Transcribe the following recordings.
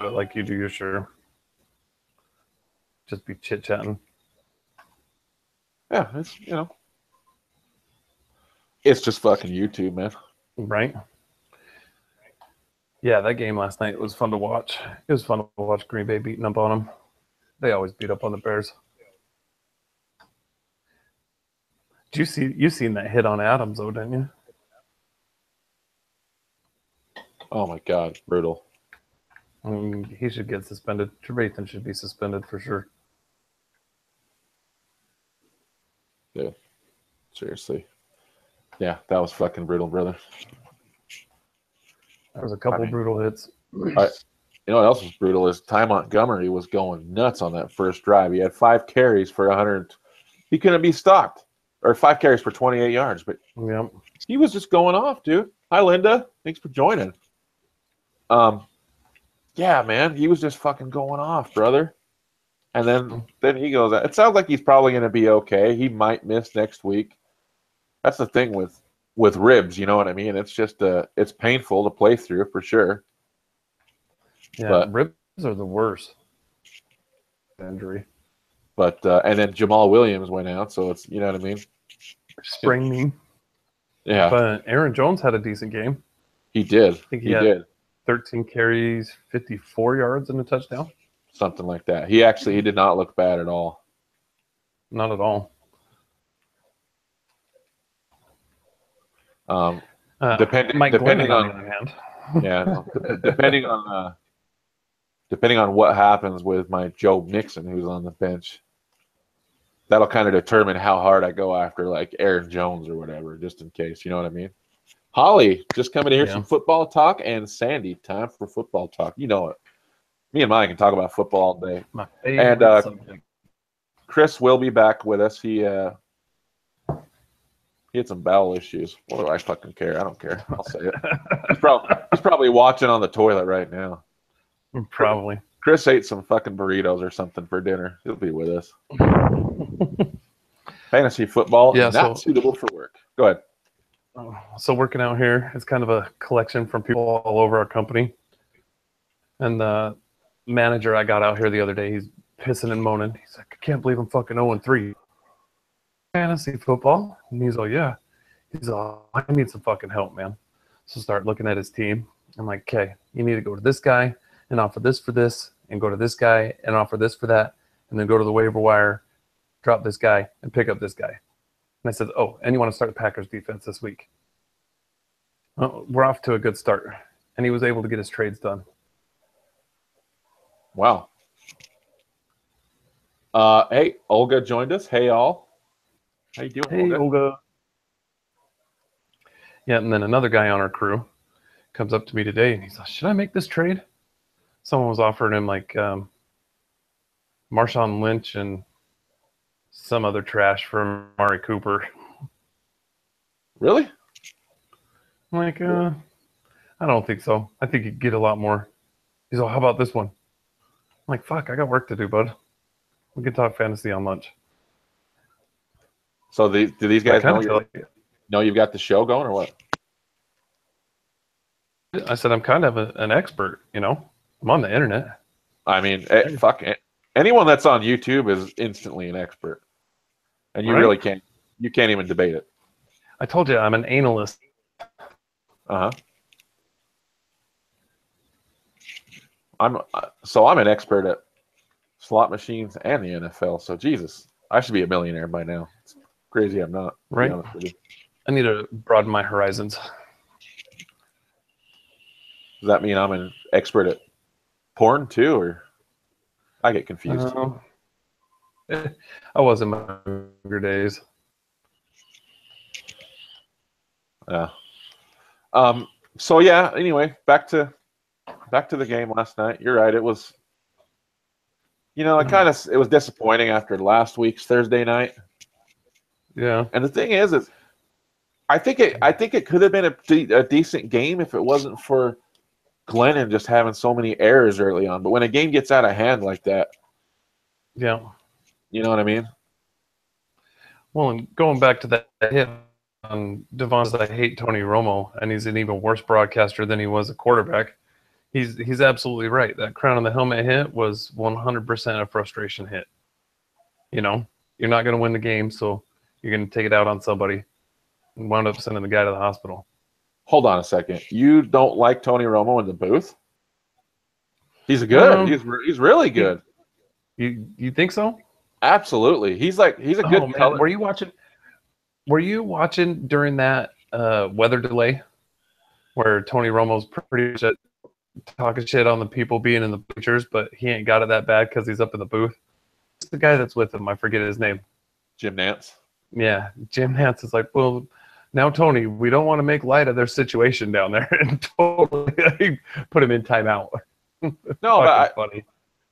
it like you do your sure. Just be chit-chatting. Yeah, it's, it's just fucking YouTube, man. Right? Yeah, that game last night was fun to watch. It was fun to watch Green Bay beating up on them. They always beat up on the Bears. You seen that hit on Adams though, didn't you? Oh my God, brutal. I mean, he should get suspended. Trevathan should be suspended for sure. Dude, seriously. Yeah, that was fucking brutal, brother. There was a couple brutal hits. You know what else was brutal is Ty Montgomery was going nuts on that first drive. He had 5 carries for 100. He couldn't be stopped. Or 5 carries for 28 yards, but he was just going off, dude. Hi, Linda. Thanks for joining. Yeah, man, he was just fucking going off, brother. And then he goes, it sounds like he's probably going to be okay. He might miss next week. That's the thing with ribs, you know what I mean? It's just it's painful to play through for sure. Yeah, but ribs are the worst injury. But and then Jamal Williams went out, so it's, you know what I mean? Sprained knee. Yeah. But Aaron Jones had a decent game. He did. I think he did. 13 carries, 54 yards and a touchdown. Something like that. He did not look bad at all. Not at all. Depending on what happens with my Joe Mixon, who's on the bench, that'll kind of determine how hard I go after like Aaron Jones or whatever, just in case. You know what I mean? Holly, just coming to hear some football talk, and Sandy, time for football talk. You know it. Me and Mike can talk about football all day. My favorite subject. Chris will be back with us. He had some bowel issues. What do I fucking care? I don't care. I'll say it. He's probably watching on the toilet right now. Probably. Chris ate some fucking burritos or something for dinner. He'll be with us. Fantasy football is not suitable for work. Go ahead. So working out here, it's kind of a collection from people all over our company. And the manager I got out here the other day, he's pissing and moaning. He's like, I can't believe I'm fucking 0-3. Fantasy football? And he's like, yeah. He's like, I need some fucking help, man. So start looking at his team. I'm like, okay, you need to go to this guy and offer this for this, and go to this guy and offer this for that, and then go to the waiver wire, drop this guy, and pick up this guy. And I said, oh, and you want to start the Packers defense this week? Well, we're off to a good start. And he was able to get his trades done. Wow. Hey, Olga joined us. Hey, all. How you doing, Olga? Yeah, and then another guy on our crew comes up to me today, and he's like, should I make this trade? Someone was offering him like Marshawn Lynch and some other trash for Amari Cooper. Really? I'm like, I don't think so. I think you'd get a lot more. He's like, how about this one? I'm like, fuck, I got work to do, bud. We can talk fantasy on lunch. So do these guys know you've got the show going or what? I said, I'm kind of an expert, you know. I'm on the internet. I mean, fuck it. Anyone that's on YouTube is instantly an expert. And you really can't even debate it. I told you I'm an analyst. Uh-huh. I'm an expert at slot machines and the NFL. So Jesus, I should be a millionaire by now. It's crazy I'm not. Right. I need to broaden my horizons. Does that mean I'm an expert at porn too, or I get confused? I was in my younger days. Yeah. So yeah. Anyway, back to the game last night. You're right. It was, it was disappointing after last week's Thursday night. Yeah. And the thing is I think it could have been a decent game if it wasn't for Glennon just having so many errors early on. But when a game gets out of hand like that, yeah, you know what I mean? Well, and going back to that hit on Devon's, I hate Tony Romo, and he's an even worse broadcaster than he was a quarterback. He's absolutely right. That crown on the helmet hit was 100% a frustration hit. You know, you're not going to win the game, so you're going to take it out on somebody, and wound up sending the guy to the hospital. Hold on a second. You don't like Tony Romo in the booth? He's good. He's really good. You think so? Absolutely. He's a good color. Were you watching during that weather delay where Tony Romo's pretty much talking shit on the people being in the bleachers, but he ain't got it that bad because he's up in the booth? It's the guy that's with him. I forget his name. Jim Nantz. Yeah, Jim Nantz is like, well, now Tony, we don't want to make light of their situation down there, and totally put him in timeout. No, but funny.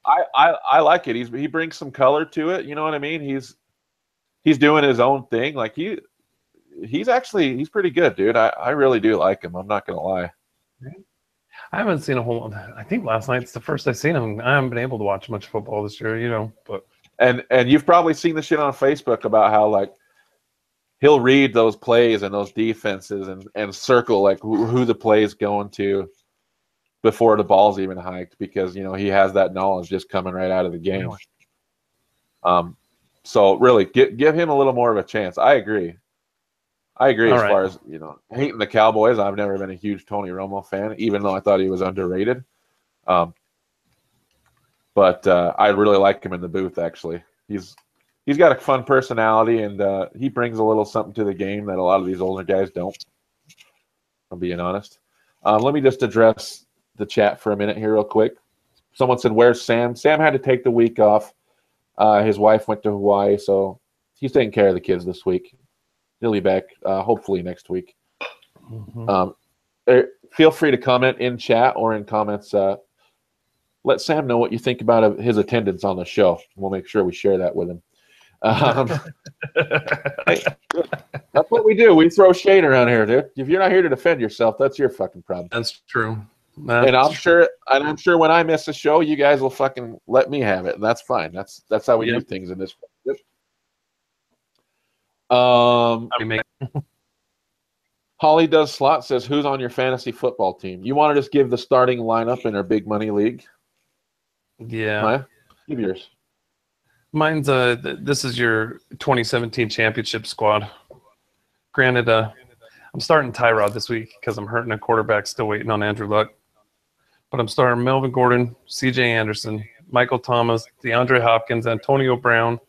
I like it. He brings some color to it. You know what I mean? He's doing his own thing. Like he's pretty good, dude. I really do like him. I'm not gonna lie. I haven't seen a whole. I think last night's the first I've seen him. I haven't been able to watch much football this year, you know. But and you've probably seen the shit on Facebook about how like he'll read those plays and those defenses and circle like who the play is going to before the ball's even hiked, because you know he has that knowledge just coming right out of the game. Really? So really give him a little more of a chance. I agree. As far as, you know, hating the Cowboys, I've never been a huge Tony Romo fan, even though I thought he was underrated. But I really like him in the booth, actually. He's got a fun personality, and he brings a little something to the game that a lot of these older guys don't, I'm being honest. Let me just address the chat for a minute here real quick. Someone said, where's Sam? Sam had to take the week off. His wife went to Hawaii, so he's taking care of the kids this week. He'll be back hopefully next week. Mm-hmm. Feel free to comment in chat or in comments. Let Sam know what you think about his attendance on the show. We'll make sure we share that with him. Hey, that's what we do. We throw shade around here, dude. If you're not here to defend yourself, that's your fucking problem. That's true. I'm sure when I miss a show, you guys will fucking let me have it, and that's fine. That's how we do things in this. Yep. Holly Does Slot says, who's on your fantasy football team? You want to just give the starting lineup in our big money league? Yeah. Maya? Give yours. Mine's this is your 2017 championship squad. Granted, I'm starting Tyrod this week because I'm hurting a quarterback, still waiting on Andrew Luck. But I'm starting Melvin Gordon, C.J. Anderson, Michael Thomas, DeAndre Hopkins, Antonio Brown,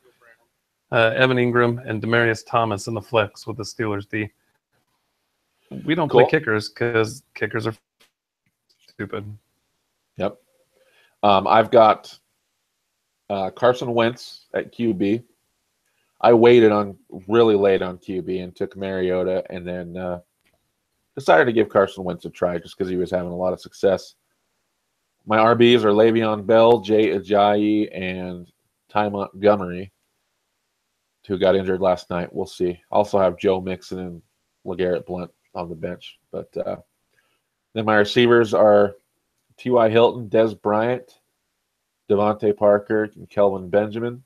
Evan Ingram, and Demaryius Thomas in the flex with the Steelers D. We don't play kickers because kickers are stupid. Yep. I've got Carson Wentz at QB. I waited really late on QB and took Mariota, and then decided to give Carson Wentz a try just because he was having a lot of success. My RBs are Le'Veon Bell, Jay Ajayi, and Ty Montgomery, who got injured last night. We'll see. Also have Joe Mixon and LeGarrette Blount on the bench. But then my receivers are T.Y. Hilton, Des Bryant, Devontae Parker, and Kelvin Benjamin.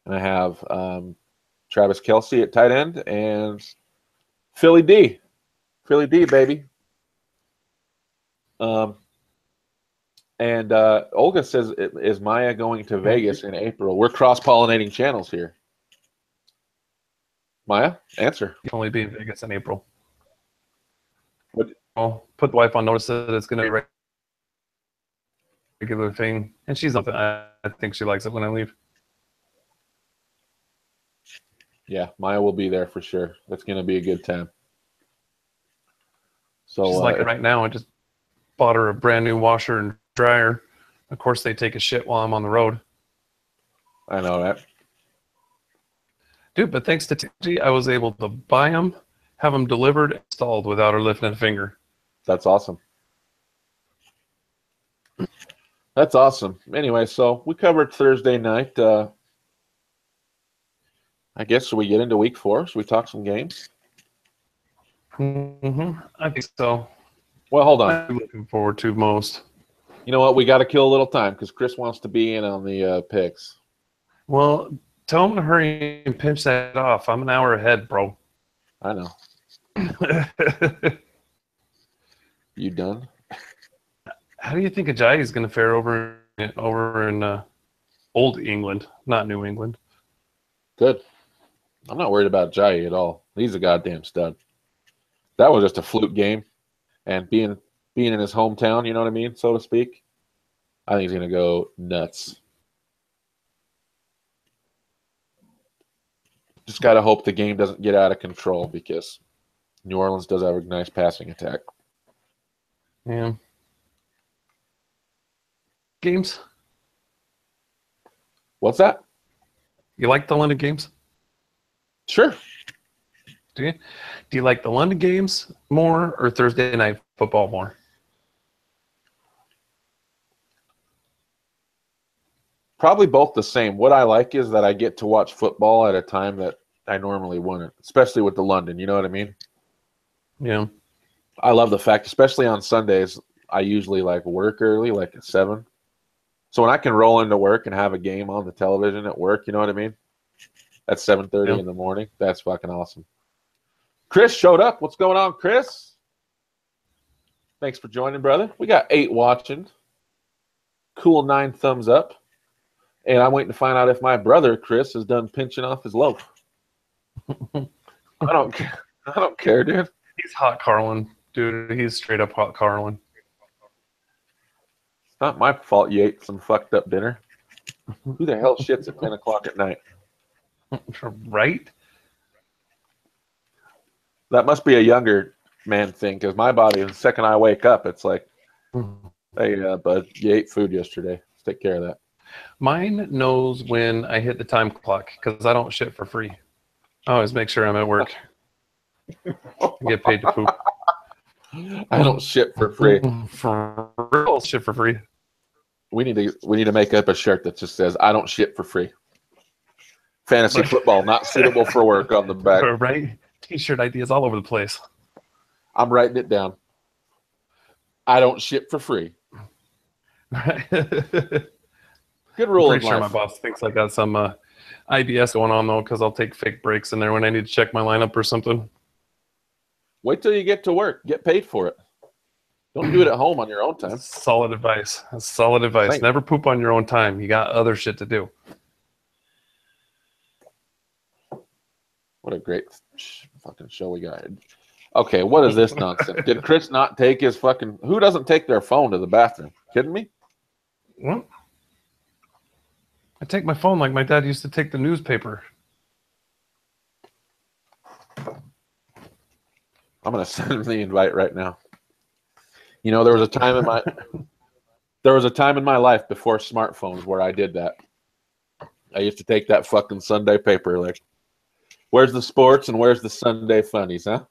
And I have Travis Kelce at tight end and Philly D. Philly D, baby. And Olga says, is Maya going to Vegas in April? We're cross-pollinating channels here. Maya, answer. You can only be in Vegas in April. What? I'll put the wife on notice that it's going to be a regular thing. And she's not. I think she likes it when I leave. Yeah, Maya will be there for sure. That's going to be a good time. So she's like it right now. I just bought her a brand new washer and dryer. Of course, they take a shit while I'm on the road. I know that. Dude, but thanks to TG, I was able to buy them, have them delivered, installed without her lifting a finger. That's awesome. That's awesome. Anyway, so we covered Thursday night. I guess, should we get into week 4? Should we talk some games? Mm-hmm. I think so. Well, hold on. I'm looking forward to most. You know what? We got to kill a little time because Chris wants to be in on the picks. Well, tell him to hurry and pinch that off. I'm an hour ahead, bro. I know. You done? How do you think Ajayi is going to fare over in Old England, not New England? Good. I'm not worried about Jai at all. He's a goddamn stud. That was just a fluke game, and being in his hometown, you know what I mean, so to speak. I think he's going to go nuts. Just got to hope the game doesn't get out of control because New Orleans does have a nice passing attack. Yeah. Games? What's that? You like the London games? Sure. Do you? Do you like the London games more or Thursday night football more? Probably both the same. What I like is that I get to watch football at a time that I normally wouldn't, especially with the London. You know what I mean? Yeah. I love the fact, especially on Sundays, I usually like work early, like at 7. So when I can roll into work and have a game on the television at work, you know what I mean? At 7:30 in the morning, that's fucking awesome. Chris showed up. What's going on, Chris? Thanks for joining, brother. We got 8 watching. Cool 9 thumbs up. And I'm waiting to find out if my brother, Chris, is done pinching off his loaf. I don't care. I don't care, dude. He's hot Carlin, dude. He's straight up hot Carlin. It's not my fault you ate some fucked up dinner. Who the hell shits at 10 o'clock at night? Right? That must be a younger man thing because my body, the second I wake up, it's like, hey, bud, you ate food yesterday. Let's take care of that. Mine knows when I hit the time clock because I don't shit for free. I always make sure I'm at work. I get paid to poop. I don't shit for free. For real, shit for free. We need to make up a shirt that just says "I don't shit for free." Fantasy football not suitable for work on the back. Right? T-shirt ideas all over the place. I'm writing it down. I don't shit for free. Good rule in life. Pretty sure my boss thinks I got some IBS going on though, because I'll take fake breaks in there when I need to check my lineup or something. Wait till you get to work. Get paid for it. Don't do it at home on your own time. Solid advice. That's solid advice. Thanks. Never poop on your own time. You got other shit to do. What a great fucking show we got. Okay, what is this nonsense? Did Chris not take his fucking... Who doesn't take their phone to the bathroom? Kidding me? What? I take my phone like my dad used to take the newspaper. I'm going to send him the invite right now. You know, there was a time in my life before smartphones where I did that. I used to take that fucking Sunday paper, like, where's the sports and where's the Sunday funnies, huh?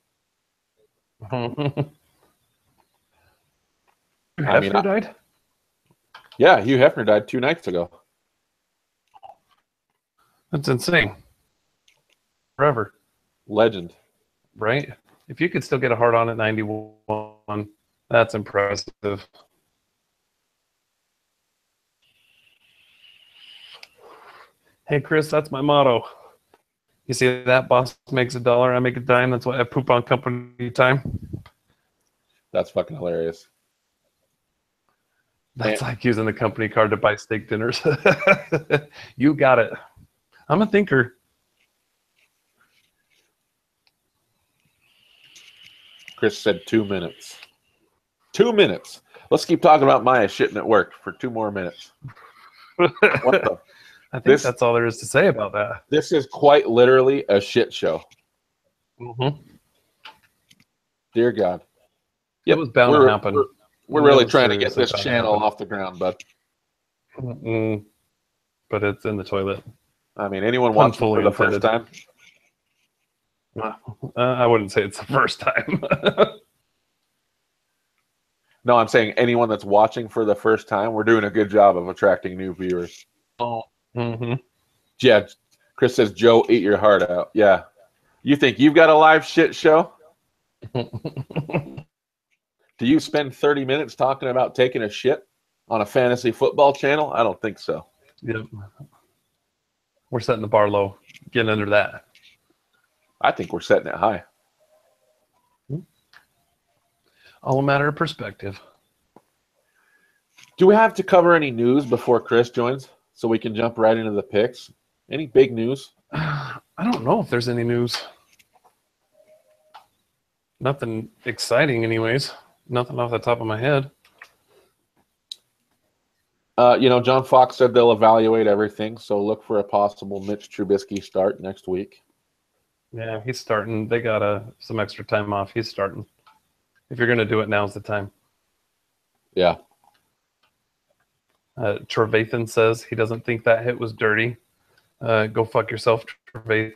Hefner died? Yeah, Hugh Hefner died 2 nights ago. That's insane. Forever. Legend. Right? If you could still get a heart on at 91, that's impressive. Hey, Chris, that's my motto. You see that? Boss makes $1, I make a dime. That's why I poop on company time. That's fucking hilarious. That's like using the company card to buy steak dinners. You got it. I'm a thinker. Chris said 2 minutes. 2 minutes. Let's keep talking about Maya shitting at work for 2 more minutes. What the? I think that's all there is to say about that. This is quite literally a shit show. Mm-hmm. Dear God. It was bound to happen. We're really trying to get this channel off the ground, bud. But it's in the toilet. I mean, anyone watching for the first time? I wouldn't say it's the first time. No, I'm saying anyone that's watching for the first time, we're doing a good job of attracting new viewers. Oh. Mm-hmm. Yeah, Chris says, Joe, eat your heart out. Yeah. You think you've got a live shit show? Do you spend 30 minutes talking about taking a shit on a fantasy football channel? I don't think so. Yep. We're setting the bar low, getting under that. I think we're setting it high. All a matter of perspective. Do we have to cover any news before Chris joins so we can jump right into the picks? Any big news? I don't know if there's any news. Nothing exciting, anyways. Nothing off the top of my head. John Fox said they'll evaluate everything, so look for a possible Mitch Trubisky start next week. Yeah, he's starting. They got some extra time off. He's starting. If you're going to do it, now's the time. Yeah. Trevathan says he doesn't think that hit was dirty. Go fuck yourself, Trevathan.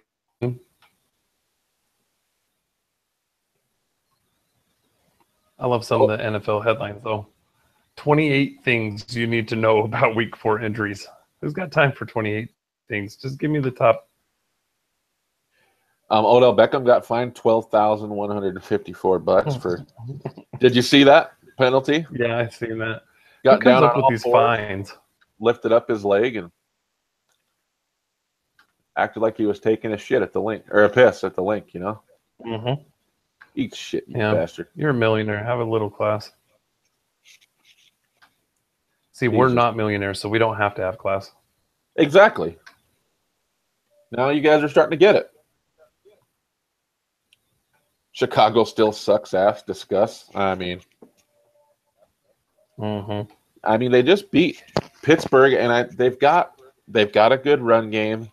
I love some of the NFL headlines, though. 28 things you need to know about Week 4 injuries. Who's got time for 28 things? Just give me the top. Odell Beckham got fined $12,154 for. Did you see that penalty? Yeah, I've seen that. Got Who down comes up on with these fines? Lifted up his leg and acted like he was taking a shit at the link or a piss at the link. Mm-hmm. Eat shit, you bastard. You're a millionaire. Have a little class. See, we're not millionaires, so we don't have to have class. Exactly. Now you guys are starting to get it. Chicago still sucks ass. Discuss. I mean, they just beat Pittsburgh, and they've got a good run game,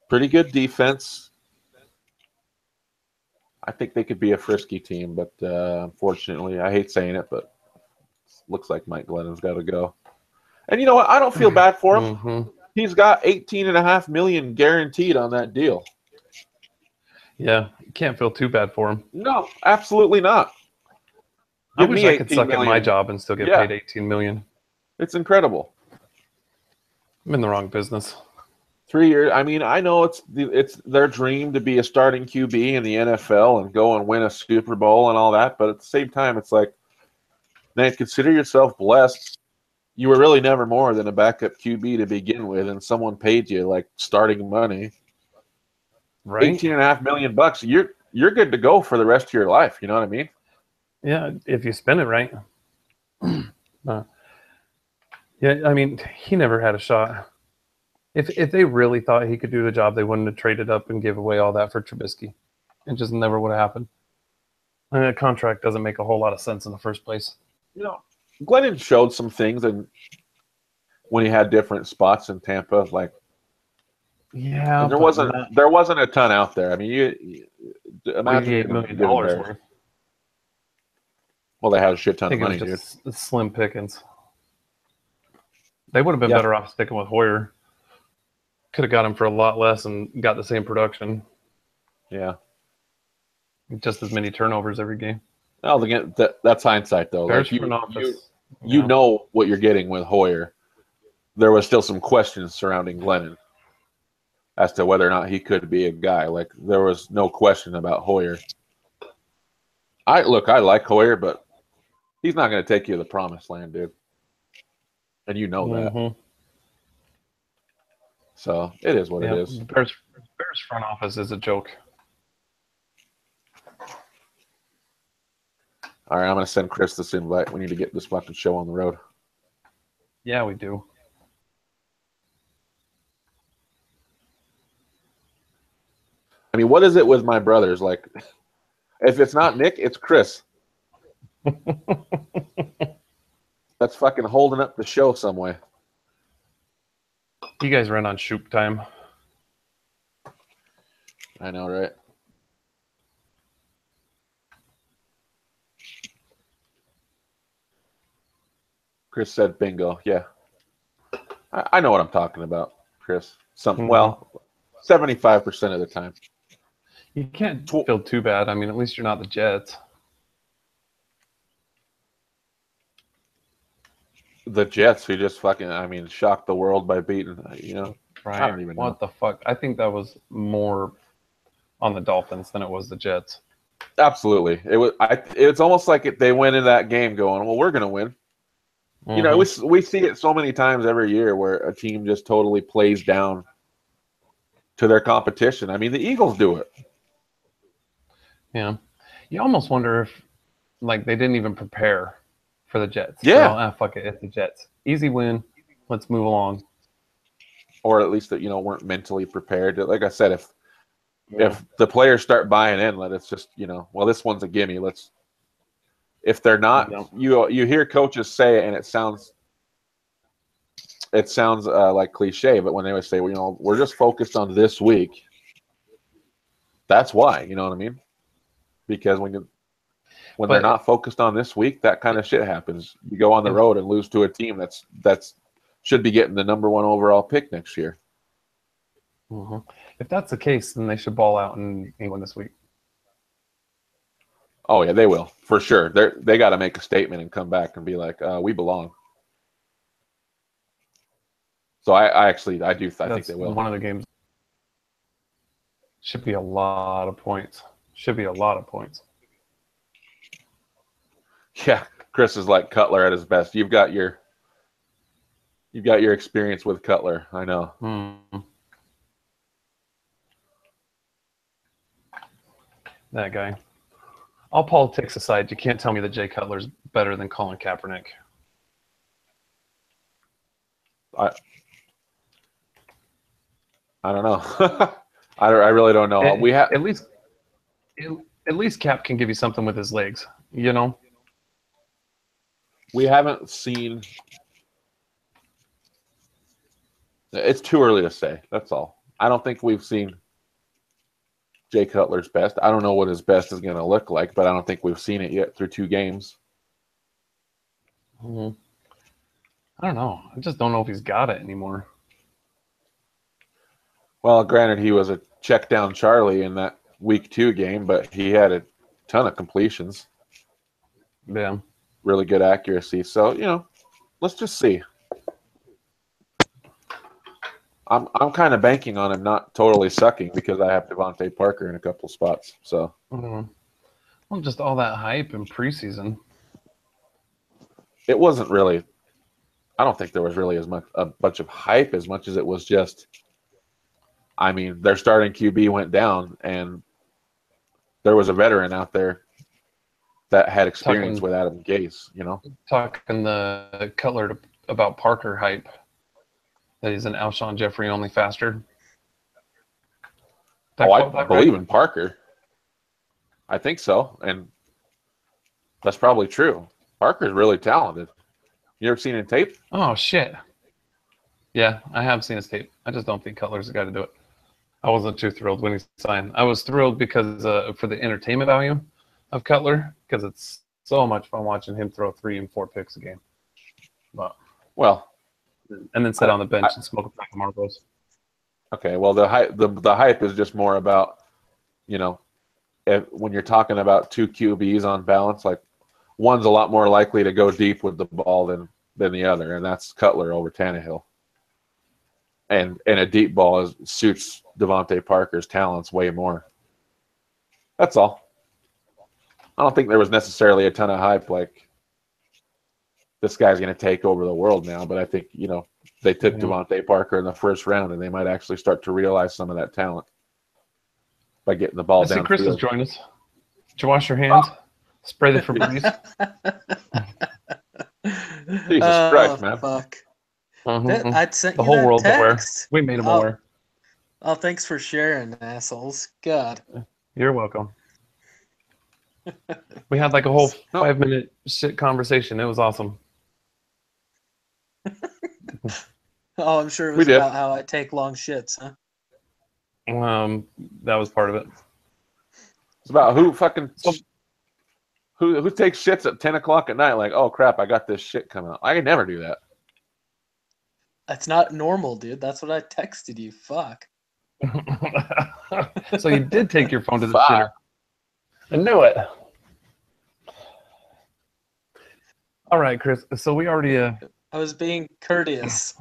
pretty good defense. I think they could be a frisky team, but unfortunately, I hate saying it, but looks like Mike Glennon's got to go. And you know what? I don't feel bad for him. Mm-hmm. He's got $18.5 million guaranteed on that deal. Yeah, you can't feel too bad for him. No, absolutely not. I wish I could suck at my job and still get paid $18 million. It's incredible. I'm in the wrong business. 3 years. I mean, I know it's their dream to be a starting QB in the NFL and go and win a Super Bowl and all that, but at the same time, it's like, man, consider yourself blessed. You were really never more than a backup QB to begin with, and someone paid you like starting money. Right. $18.5 million. You're good to go for the rest of your life. You know what I mean? Yeah, if you spend it right. Yeah, I mean, he never had a shot. If they really thought he could do the job, they wouldn't have traded up and gave away all that for Trubisky. It just never would have happened. I mean, a contract doesn't make a whole lot of sense in the first place. Glennon showed some things, and when he had different spots in Tampa, like there wasn't a ton out there. I mean, you imagine $88 million worth. Well, they had a shit ton of money, dude. Slim pickings. They would have been better off sticking with Hoyer. Could have got him for a lot less and got the same production. Yeah. Just as many turnovers every game. No, that's hindsight, though. Bears like you know what you're getting with Hoyer. There was still some questions surrounding Glennon as to whether or not he could be a guy. Like, there was no question about Hoyer. I like Hoyer, but he's not going to take you to the promised land, dude. And you know that. So it is what it is. Bears front office is a joke. All right, I'm going to send Chris this invite. We need to get this fucking show on the road. Yeah, we do. I mean, what is it with my brothers? Like, if it's not Nick, it's Chris. That's fucking holding up the show some way. You guys run on shoot time. I know, right? Chris said bingo. Yeah. I know what I'm talking about, Chris. Well, 75% of the time. You can't feel too bad. I mean, at least you're not the Jets. The Jets, who just fucking, shocked the world by beating, Right. I don't even know. What the fuck? I think that was more on the Dolphins than it was the Jets. Absolutely. It's almost like they went in that game going, well, we're going to win. We see it so many times every year where a team just totally plays down to their competition. I mean, the Eagles do it. Yeah. You almost wonder if, they didn't even prepare for the Jets. Yeah. So, fuck it. It's the Jets. Easy win. Let's move along. Or at least that, weren't mentally prepared. Like I said, if the players start buying in, let us just, well, this one's a gimme. If they're not, you hear coaches say it and it sounds like cliche, but when they would say, well, we're just focused on this week. That's why, you know what I mean? Because when they're not focused on this week, that kind of shit happens. You go on the road and lose to a team that's should be getting the number 1 overall pick next year. Mm-hmm. If that's the case, then they should ball out in England this week. Oh yeah, they will for sure. They got to make a statement and come back and be like, we belong. So I think they will. One of the games should be a lot of points. Yeah, Chris is like Cutler at his best. You've got your experience with Cutler. I know. That guy. All politics aside, you can't tell me that Jay Cutler's better than Colin Kaepernick. I don't know. I really don't know. We have at least Cap can give you something with his legs. We haven't seen. It's too early to say. That's all. I don't think we've seen Jay Cutler's best. I don't know what his best is going to look like, but I don't think we've seen it yet through 2 games. Mm-hmm. I don't know. I just don't know if he's got it anymore. Well, granted, he was a check down Charlie in that week 2 game, but he had a ton of completions. Yeah. Really good accuracy. So, let's just see. I'm kind of banking on him not totally sucking because I have Devontae Parker in a couple spots. So, well, just all that hype in preseason. It wasn't really. I don't think there was really a bunch of hype as much as it was just. I mean, their starting QB went down, and there was a veteran out there that had experience with Adam Gase. Talking the Cutler about Parker hype. That he's an Alshon Jeffrey only faster. I believe in Parker. I think so, and that's probably true. Parker's really talented. You ever seen him tape? Oh shit! Yeah, I have seen his tape. I just don't think Cutler's the guy to do it. I wasn't too thrilled when he signed. I was thrilled because for the entertainment value of Cutler, because it's so much fun watching him throw 3 and 4 picks a game. But and then sit on the bench and smoke a pack of Marlboros. Okay, well the hype is just more about, when you're talking about 2 QBs on balance, like one's a lot more likely to go deep with the ball than the other, and that's Cutler over Tannehill. And a deep ball suits Devontae Parker's talents way more. That's all. I don't think there was necessarily a ton of hype like this guy's going to take over the world now, but I think, they took Devontae Parker in the first round, and they might actually start to realize some of that talent by getting the ball down. Chris has joined us. Did you wash your hands? Spray the Febreze. Jesus Christ, man. Fuck. I'd sent the you whole that world's text. aware. We made them aware. Oh, thanks for sharing, assholes. God. You're welcome. We had like a whole 5-minute shit conversation. It was awesome. Oh, I'm sure it was about how I take long shits, huh? That was part of it. It's about who takes shits at 10 o'clock at night like, oh crap, I got this shit coming out. I can never do that. That's not normal, dude. That's what I texted you. Fuck. So you did take your phone to the shitter. I knew it. All right, Chris. So we already... I was being courteous.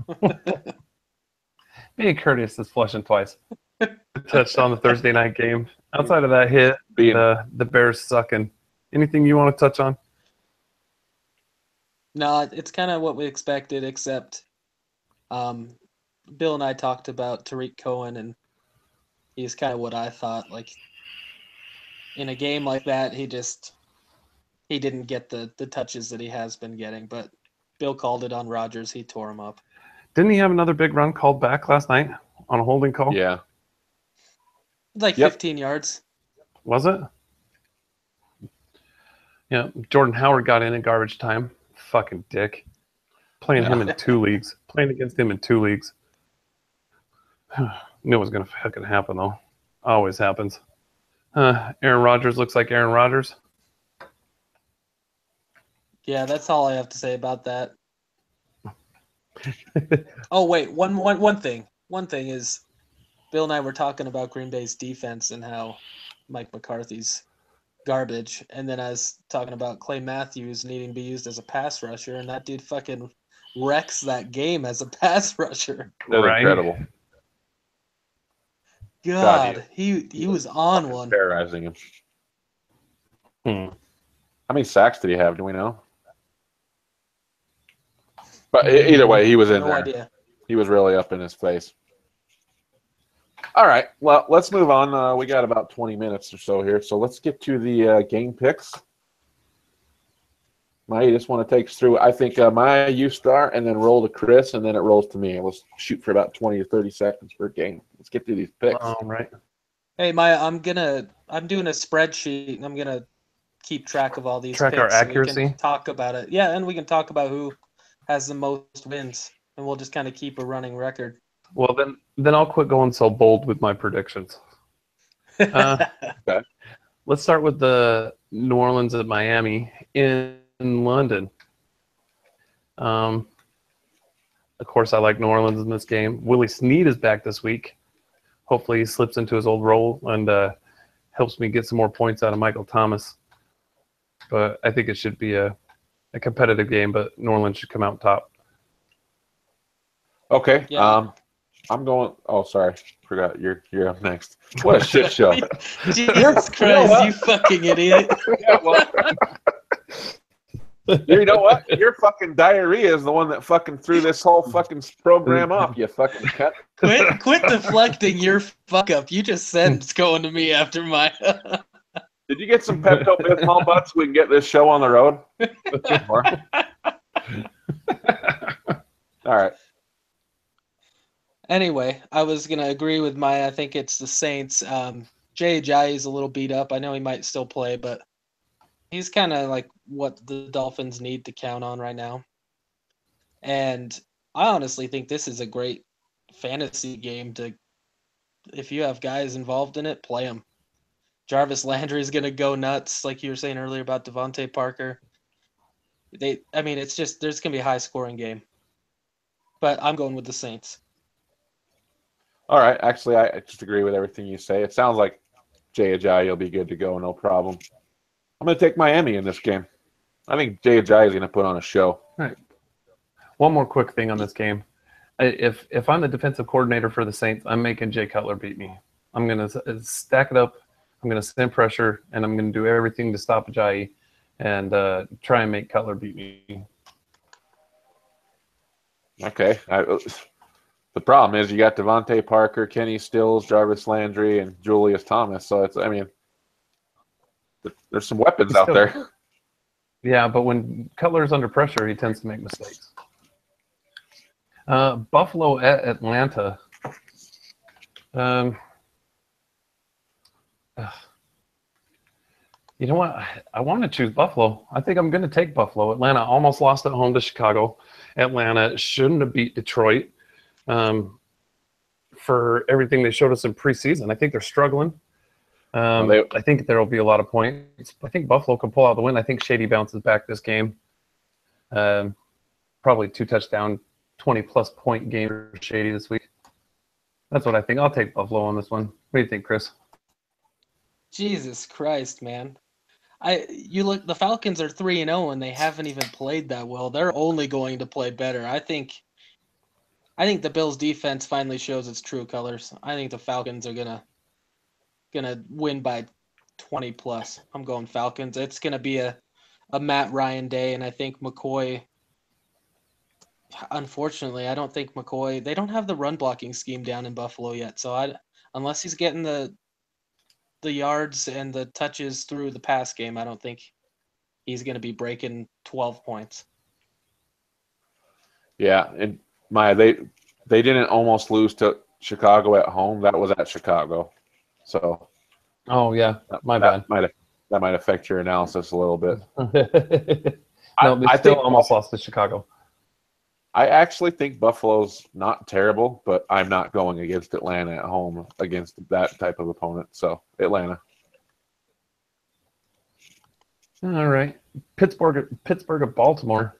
Being courteous is flushing twice. Touched on the Thursday night game. Outside of that hit, the Bears sucking. Anything you want to touch on? No, it's kind of what we expected, except Bill and I talked about Tariq Cohen, and he's kind of what I thought. Like, in a game like that, he he didn't get the touches that he has been getting. But Bill called it on Rodgers. He tore him up. Didn't he have another big run called back last night on a holding call? Yeah. Like 15 yards. Was it? Yeah. Jordan Howard got in garbage time. Fucking dick. Playing him in 2 leagues. Playing against him in 2 leagues. Knew it was going to fucking happen, though. Always happens. Aaron Rodgers looks like Aaron Rodgers. Yeah, that's all I have to say about that. Oh, wait. One thing. One thing is Bill and I were talking about Green Bay's defense and how Mike McCarthy's garbage. And then I was talking about Clay Matthews needing to be used as a pass rusher, and that dude fucking wrecks that game as a pass rusher. That's incredible. God, he was on one. Terrorizing him. How many sacks did he have? Do we know? But either way, he was in there. No idea. He was really up in his face. All right, well, let's move on. We got about 20 minutes or so here, so let's get to the game picks. Maya, you just want to take us through. I think Maya, you start, and then roll to Chris, and then it rolls to me. Let's shoot for about 20 to 30 seconds per game. Let's get through these picks. All right. Hey, Maya, I'm doing a spreadsheet, and I'm gonna keep track of all these picks. Our accuracy. We can talk about it. Yeah, and we can talk about who has the most wins, and we'll just kind of keep a running record. Well, then I'll quit going so bold with my predictions. Okay. Let's start with the New Orleans at Miami in London. Of course, I like New Orleans in this game. Willie Snead is back this week. Hopefully, he slips into his old role and helps me get some more points out of Michael Thomas. But I think it should be a competitive game, but New Orleans should come out top. Okay. Yeah. I'm going. Oh, sorry, forgot. You're up next. What a shit show! Jesus Christ, you fucking idiot! Yeah, well, you know what? Your fucking diarrhea is the one that fucking threw this whole fucking program off. You fucking cut. Quit deflecting your fuck up. You just said it's going to me after my. Did you get some Pepto-Bismol butts so we can get this show on the road? All right. Anyway, I was going to agree with Maya. I think it's the Saints. Jay Ajayi is a little beat up. I know he might still play, but he's kind of like what the Dolphins need to count on right now. And I honestly think this is a great fantasy game to, if you have guys involved in it, play them. Jarvis Landry is going to go nuts, like you were saying earlier about Devontae Parker. It's just, there's going to be a high-scoring game. But I'm going with the Saints. All right. Actually, I just agree with everything you say. It sounds like Jay Ajayi will be good to go, no problem. I'm going to take Miami in this game. I think Jay Ajayi is going to put on a show. All right. One more quick thing on this game. If I'm the defensive coordinator for the Saints, I'm making Jay Cutler beat me. I'm going to stack it up. I'm going to send pressure, and I'm going to do everything to stop Ajayi and try and make Cutler beat me. Okay. The problem is you got Devontae Parker, Kenny Stills, Jarvis Landry, and Julius Thomas. So there's some weapons out there. Yeah, but when Cutler's under pressure, he tends to make mistakes. Buffalo at Atlanta. You know what? I want to choose Buffalo. I think I'm going to take Buffalo. Atlanta almost lost at home to Chicago. Atlanta shouldn't have beat Detroit for everything they showed us in preseason. I think they're struggling. I think there will be a lot of points. I think Buffalo can pull out the win. I think Shady bounces back this game. Probably 2 touchdown, 20-plus point game for Shady this week. That's what I think. I'll take Buffalo on this one. What do you think, Chris? Jesus Christ, man. The Falcons are 3-0 and they haven't even played that well. They're only going to play better. I think the Bills defense finally shows its true colors. I think the Falcons are gonna win by 20 plus. I'm going Falcons. It's gonna be a Matt Ryan day, and I think McCoy. Unfortunately, I don't think McCoy. They don't have the run blocking scheme down in Buffalo yet. So unless he's getting the yards and the touches through the pass game, I don't think he's going to be breaking 12 points. Yeah, and they didn't almost lose to Chicago at home. That was at Chicago, so Oh yeah, my bad. that might affect your analysis a little bit. No, they I still think almost lost to Chicago. I actually think Buffalo's not terrible, but I'm not going against Atlanta at home against that type of opponent. So Atlanta. All right, Pittsburgh at Baltimore.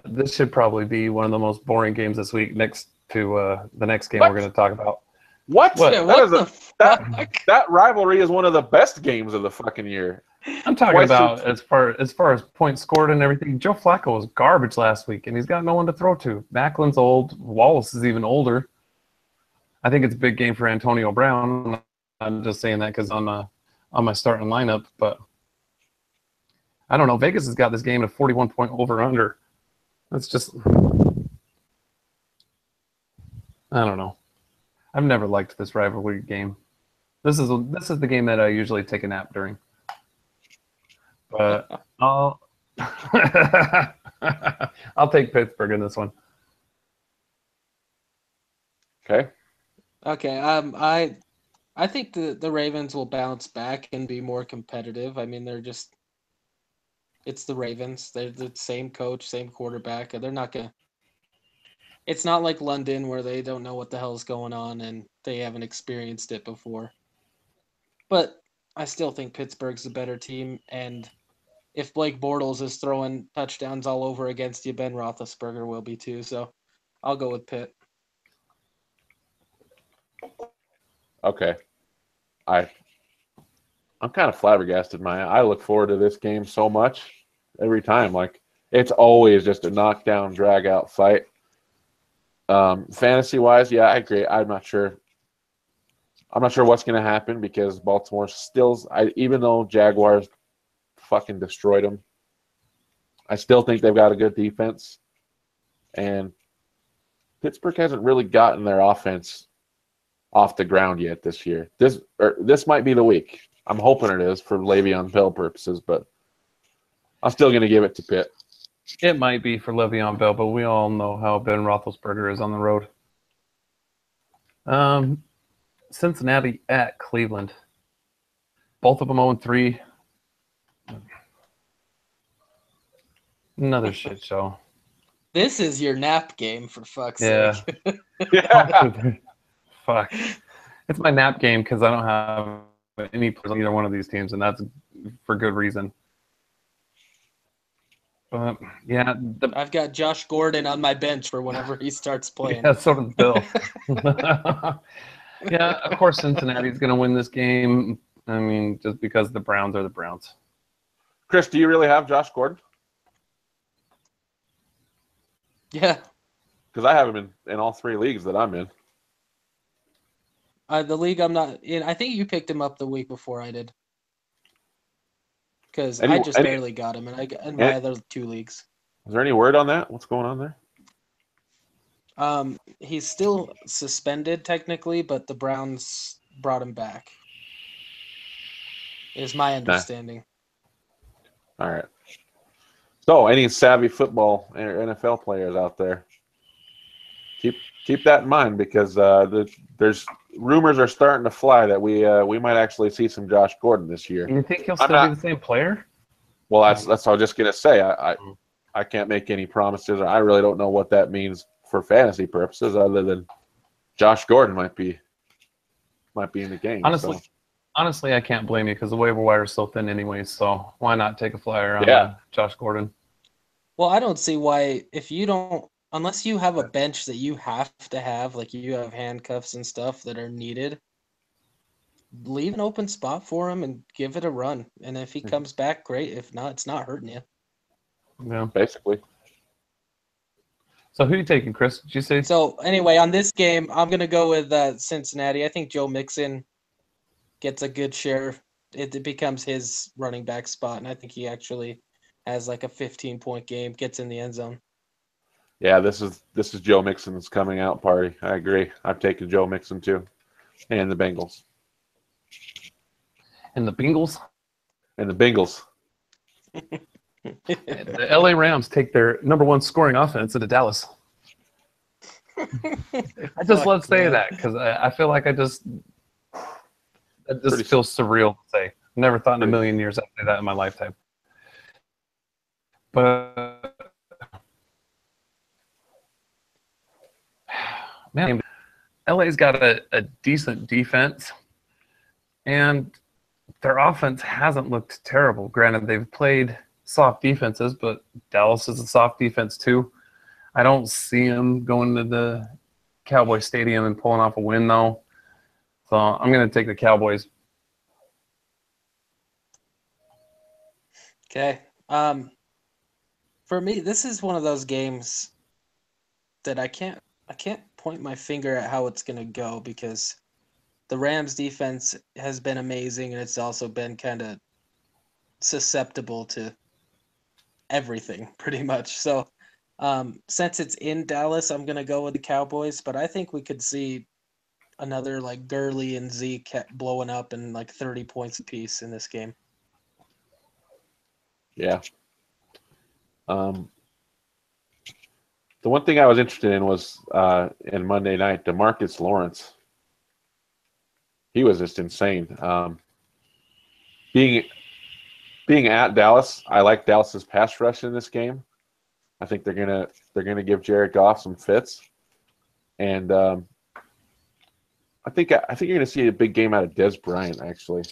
This should probably be one of the most boring games this week. Next to the next game we're going to talk about. What? Yeah, what the fuck? That rivalry is one of the best games of the fucking year. I'm talking about as far as points scored and everything. Joe Flacco was garbage last week, and he's got no one to throw to. Macklin's old. Wallace is even older. I think it's a big game for Antonio Brown. I'm just saying that because on my starting lineup, but I don't know. Vegas has got this game at a 41-point over/under. That's just, I don't know. I've never liked this rivalry game. This is the game that I usually take a nap during. But I'll take Pittsburgh in this one. Okay. Okay. I think the Ravens will bounce back and be more competitive. I mean, it's the Ravens. They're the same coach, same quarterback. They're not gonna. It's not like London where they don't know what the hell is going on and they haven't experienced it before. But I still think Pittsburgh's a better team, and if Blake Bortles is throwing touchdowns all over against you, Ben Roethlisberger will be too. So I'll go with Pitt. Okay. I'm kind of flabbergasted, Maya. I look forward to this game so much every time. Like, it's always just a knockdown, drag-out fight. Fantasy-wise, yeah, I agree. I'm not sure what's going to happen because Baltimore still, even though Jaguars fucking destroyed them, I still think they've got a good defense. And Pittsburgh hasn't really gotten their offense off the ground yet this year. This might be the week. I'm hoping it is for Le'Veon Bell purposes, but I'm still going to give it to Pitt. It might be for Le'Veon Bell, but we all know how Ben Roethlisberger is on the road. Cincinnati at Cleveland. Both of them 0-3. Another shit show. This is your nap game, for fuck's Yeah. sake. Yeah. Fuck. It's my nap game because I don't have any players on either one of these teams, and that's for good reason. But yeah, I've got Josh Gordon on my bench for whenever he starts playing. Yeah, so does Bill. Yeah, of course Cincinnati's going to win this game. I mean, just because the Browns are the Browns. Chris, do you really have Josh Gordon? Yeah. Because I have him in all three leagues that I'm in. The league I'm not in, I think you picked him up the week before I did. Because I just barely got him in my other two leagues. Is there any word on that? What's going on there? He's still suspended technically, but the Browns brought him back. Is my understanding. All right. So, any savvy football or NFL players out there, keep that in mind because there's rumors are starting to fly that we might actually see some Josh Gordon this year. You think he'll still be the same player? Well, that's what I was just gonna say. I can't make any promises. I really don't know what that means for fantasy purposes, other than Josh Gordon might be in the game. Honestly, I can't blame you because the waiver wire is so thin anyway. So why not take a flyer on Josh Gordon? Well, I don't see why unless you have a bench that you have to have, like you have handcuffs and stuff that are needed, leave an open spot for him and give it a run. And if he comes back, great. If not, it's not hurting you. Yeah, basically. So who are you taking, Chris? Did you say? So anyway, on this game, I'm gonna go with Cincinnati. I think Joe Mixon gets a good share. It becomes his running back spot, and I think he actually has like a 15-point game, gets in the end zone. Yeah, this is Joe Mixon's coming out party. I agree. I've taken Joe Mixon too, and the Bengals. And the Bengals? And the Bengals. The LA Rams take their number one scoring offense into Dallas. I just love saying that because I feel like it just feels surreal to say. I've never thought in a million years I'd say that in my lifetime. But man, LA's got a decent defense, and their offense hasn't looked terrible. Granted, they've played soft defenses, but Dallas is a soft defense too. I don't see them going to the Cowboy Stadium and pulling off a win, though. So I'm going to take the Cowboys. Okay. For me, this is one of those games that I can't point my finger at how it's going to go because the Rams defense has been amazing and it's also been kind of susceptible to everything pretty much. So since it's in Dallas, I'm going to go with the Cowboys, but I think we could see another like Gurley and Zeke blowing up and like 30 points apiece in this game. Yeah. The one thing I was interested in was in Monday night, DeMarcus Lawrence. He was just insane. Being at Dallas, I like Dallas's pass rush in this game. I think they're gonna give Jared Goff some fits, and I think you're gonna see a big game out of Dez Bryant. Actually,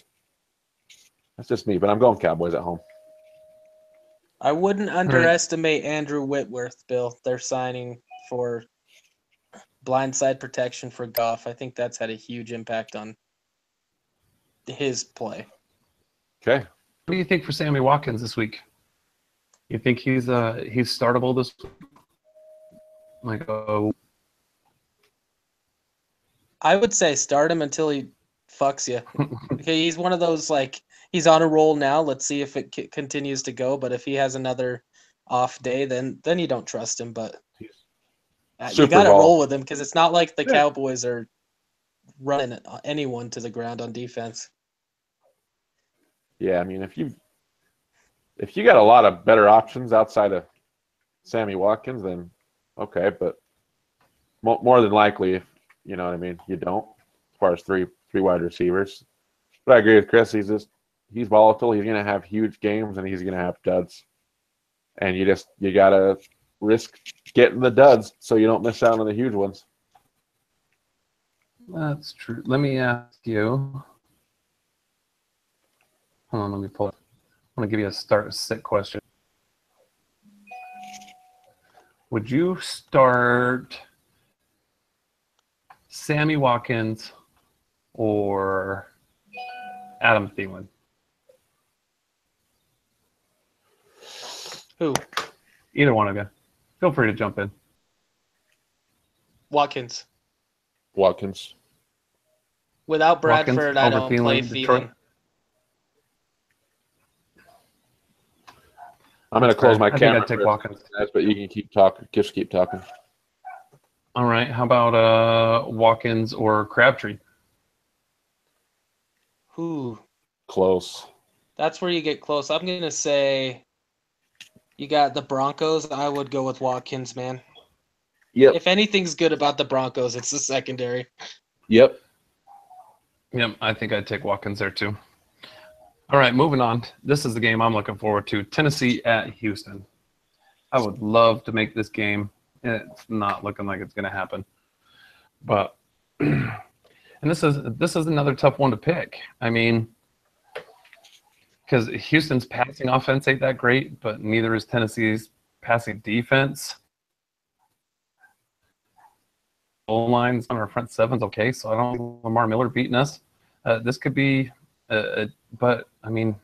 that's just me, but I'm going Cowboys at home. I wouldn't underestimate Andrew Whitworth, Bill. They're signing for blindside protection for Goff. I think that's had a huge impact on his play. Okay. What do you think for Sammy Watkins this week? You think he's startable this week? I would say start him until he fucks you. Okay, he's one of those like he's on a roll now. Let's see if it continues to go. But if he has another off day, then you don't trust him. But you got to roll with him because it's not like the Cowboys are running anyone to the ground on defense. Yeah, I mean, if you got a lot of better options outside of Sammy Watkins, then okay, but more than likely, if you know what I mean, you don't. As far as three wide receivers, but I agree with Chris. He's volatile. He's gonna have huge games and he's gonna have duds, and you gotta risk getting the duds so you don't miss out on the huge ones. That's true. Let me ask you. Hold on, let me pull it. I'm going to give you a sit question. Would you start Sammy Watkins or Adam Thielen? Who? Either one of you. Feel free to jump in. Watkins. Without Bradford, Watkins I don't play Detroit. Thielen. I'm going to close my camera. I'd take Watkins. But you can keep talking. Just keep talking. All right. How about Watkins or Crabtree? Who? Close. That's where you get close. I'm going to say you got the Broncos. I would go with Watkins, man. Yep. If anything's good about the Broncos, it's the secondary. Yep. I think I'd take Watkins there too. All right, moving on. This is the game I'm looking forward to. Tennessee at Houston. I would love to make this game. It's not looking like it's going to happen. But and this is another tough one to pick. I mean, because Houston's passing offense ain't that great, but neither is Tennessee's passing defense. Goal lines on our front seven's okay, so I don't think Lamar Miller beating us. This could be but I mean,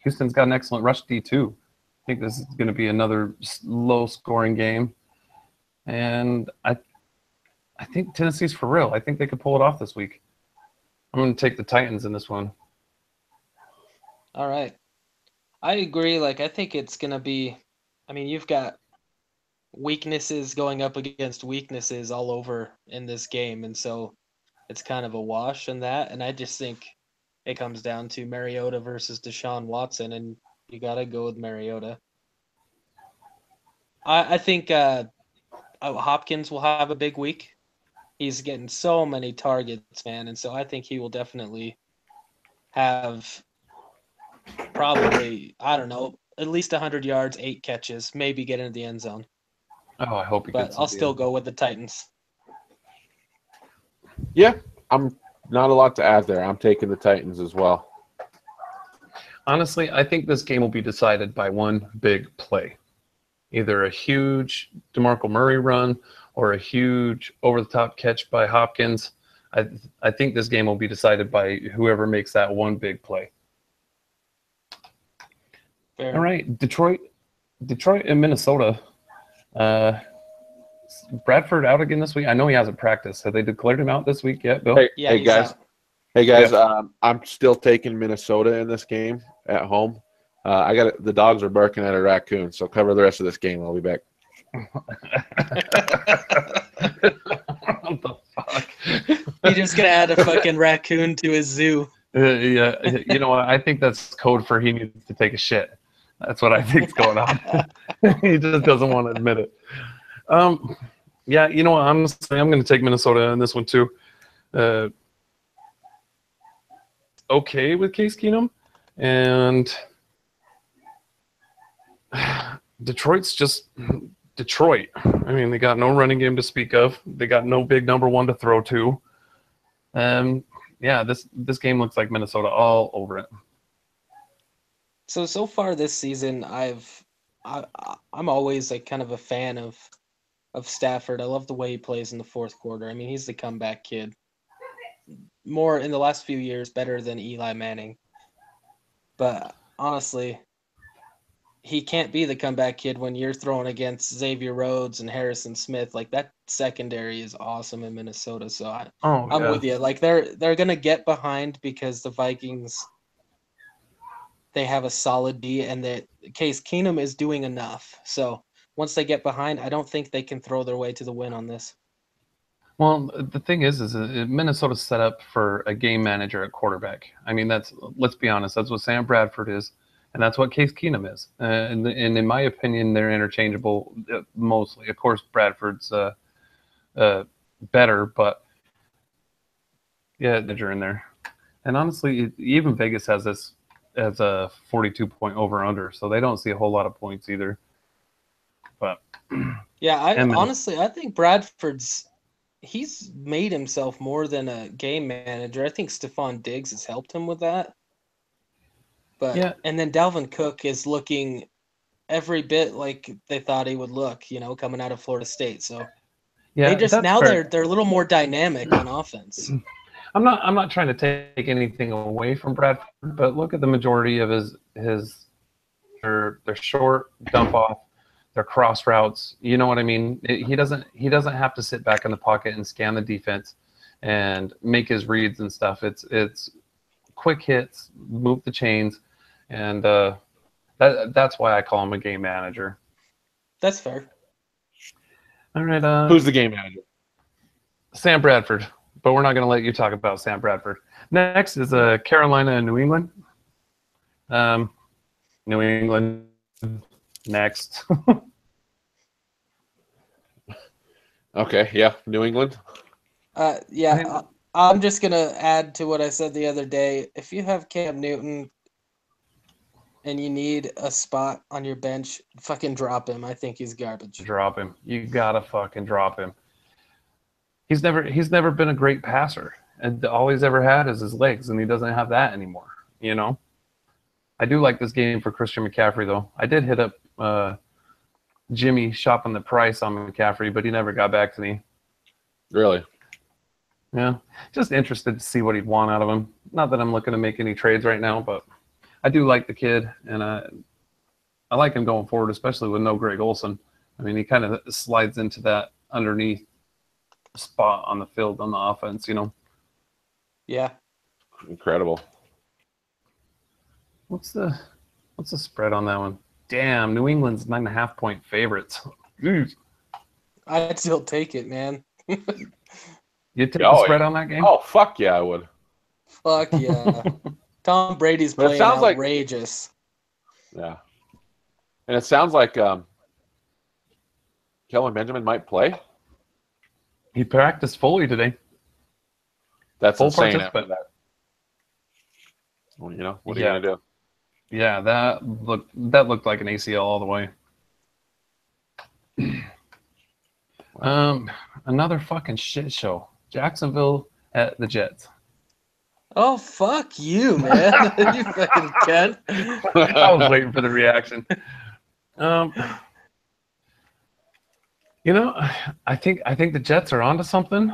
Houston's got an excellent rush D too. I think this is going to be another low-scoring game, and I think Tennessee's for real. I think they could pull it off this week. I'm going to take the Titans in this one. All right, I agree. Like I think it's going to be. I mean, you've got weaknesses going up against weaknesses all over in this game, and so it's kind of a wash in that. And I just think it comes down to Mariota versus Deshaun Watson, and You gotta go with Mariota. I think Hopkins will have a big week. He's getting so many targets, man, and so I think he will definitely have probably, I don't know, at least 100 yards, 8 catches, maybe get into the end zone. Oh, I hope he But gets. I'll still go with the Titans. Yeah, I'm not a lot to add there. I'm taking the Titans as well. Honestly, I think this game will be decided by one big play. Either a huge DeMarco Murray run or a huge over-the-top catch by Hopkins. I think this game will be decided by whoever makes that one big play. Fair. All right, Detroit and Minnesota. Bradford out again this week. I know he hasn't practiced. Have they declared him out this week yet, Bill? Hey He's guys. out. Hey guys, I'm still taking Minnesota in this game at home. The dogs are barking at a raccoon, so cover the rest of this game. I'll be back. What the fuck? He's just gonna add a fucking raccoon to his zoo. Yeah, you know what? I think that's code for he needs to take a shit. That's what I think's going on. He just doesn't want to admit it. Yeah, you know what? I'm going to take Minnesota in this one too. Okay with Case Keenum, and Detroit's just Detroit. I mean, they got no running game to speak of. They got no big number one to throw to. Yeah, this game looks like Minnesota all over it. So far this season, I'm always like kind of a fan of Stafford. I love the way he plays in the fourth quarter. I mean, he's the comeback kid. More in the last few years, better than Eli Manning. But honestly, he can't be the comeback kid when you're throwing against Xavier Rhodes and Harrison Smith. Like, that secondary is awesome in Minnesota. So I'm with you. Like, they're gonna get behind because the Vikings, they have a solid D, and that Case Keenum is doing enough. So once they get behind, I don't think they can throw their way to the win on this. Well, the thing is Minnesota's set up for a game manager at quarterback. I mean, let's be honest, that's what Sam Bradford is, and that's what Case Keenum is. And in my opinion, they're interchangeable mostly. Of course, Bradford's better, but yeah, they're in there. And honestly, even Vegas has this as a 42-point over/under, so they don't see a whole lot of points either. But yeah, I think he's made himself more than a game manager. I think Stephon Diggs has helped him with that. But yeah. And then Dalvin Cook is looking every bit like they thought he would look, coming out of Florida State. So yeah, they're a little more dynamic on offense. I'm not trying to take anything away from Bradford, but look at the majority of their short dump off, their cross routes. You know what I mean? He doesn't have to sit back in the pocket and scan the defense and make his reads and stuff. It's quick hits, move the chains, and that's why I call him a game manager. That's fair. All right. Who's the game manager? Sam Bradford. But we're not going to let you talk about Sam Bradford. Next is Carolina and New England. New England. Next. Okay, yeah, New England. Yeah, I'm just going to add to what I said the other day. If you have Cam Newton and you need a spot on your bench, fucking drop him. I think he's garbage. Drop him. You got to fucking drop him. He's never been a great passer, and all he's ever had is his legs, and he doesn't have that anymore. I do like this game for Christian McCaffrey, though. I did hit up Jimmy shopping the price on McCaffrey, but he never got back to me. Really? Yeah, just interested to see what he'd want out of him. Not that I'm looking to make any trades right now, but I do like the kid, and I like him going forward, especially with no Greg Olsen. I mean, he kind of slides into that underneath spot on the field on the offense, Yeah. Incredible. What's the spread on that one? Damn, New England's 9.5-point favorites. I'd still take it, man. You take the spread on that game? Oh, fuck yeah, I would. Fuck yeah. Tom Brady's playing outrageous. Yeah. And it sounds like Kelvin Benjamin might play. He practiced fully today. That's Full insane after participant. that. Well, you know, what are you going to do? Yeah, that looked like an ACL all the way. Another fucking shit show. Jacksonville at the Jets. Oh, fuck you, man. You fucking cunt. I was waiting for the reaction. You know, I think the Jets are onto something.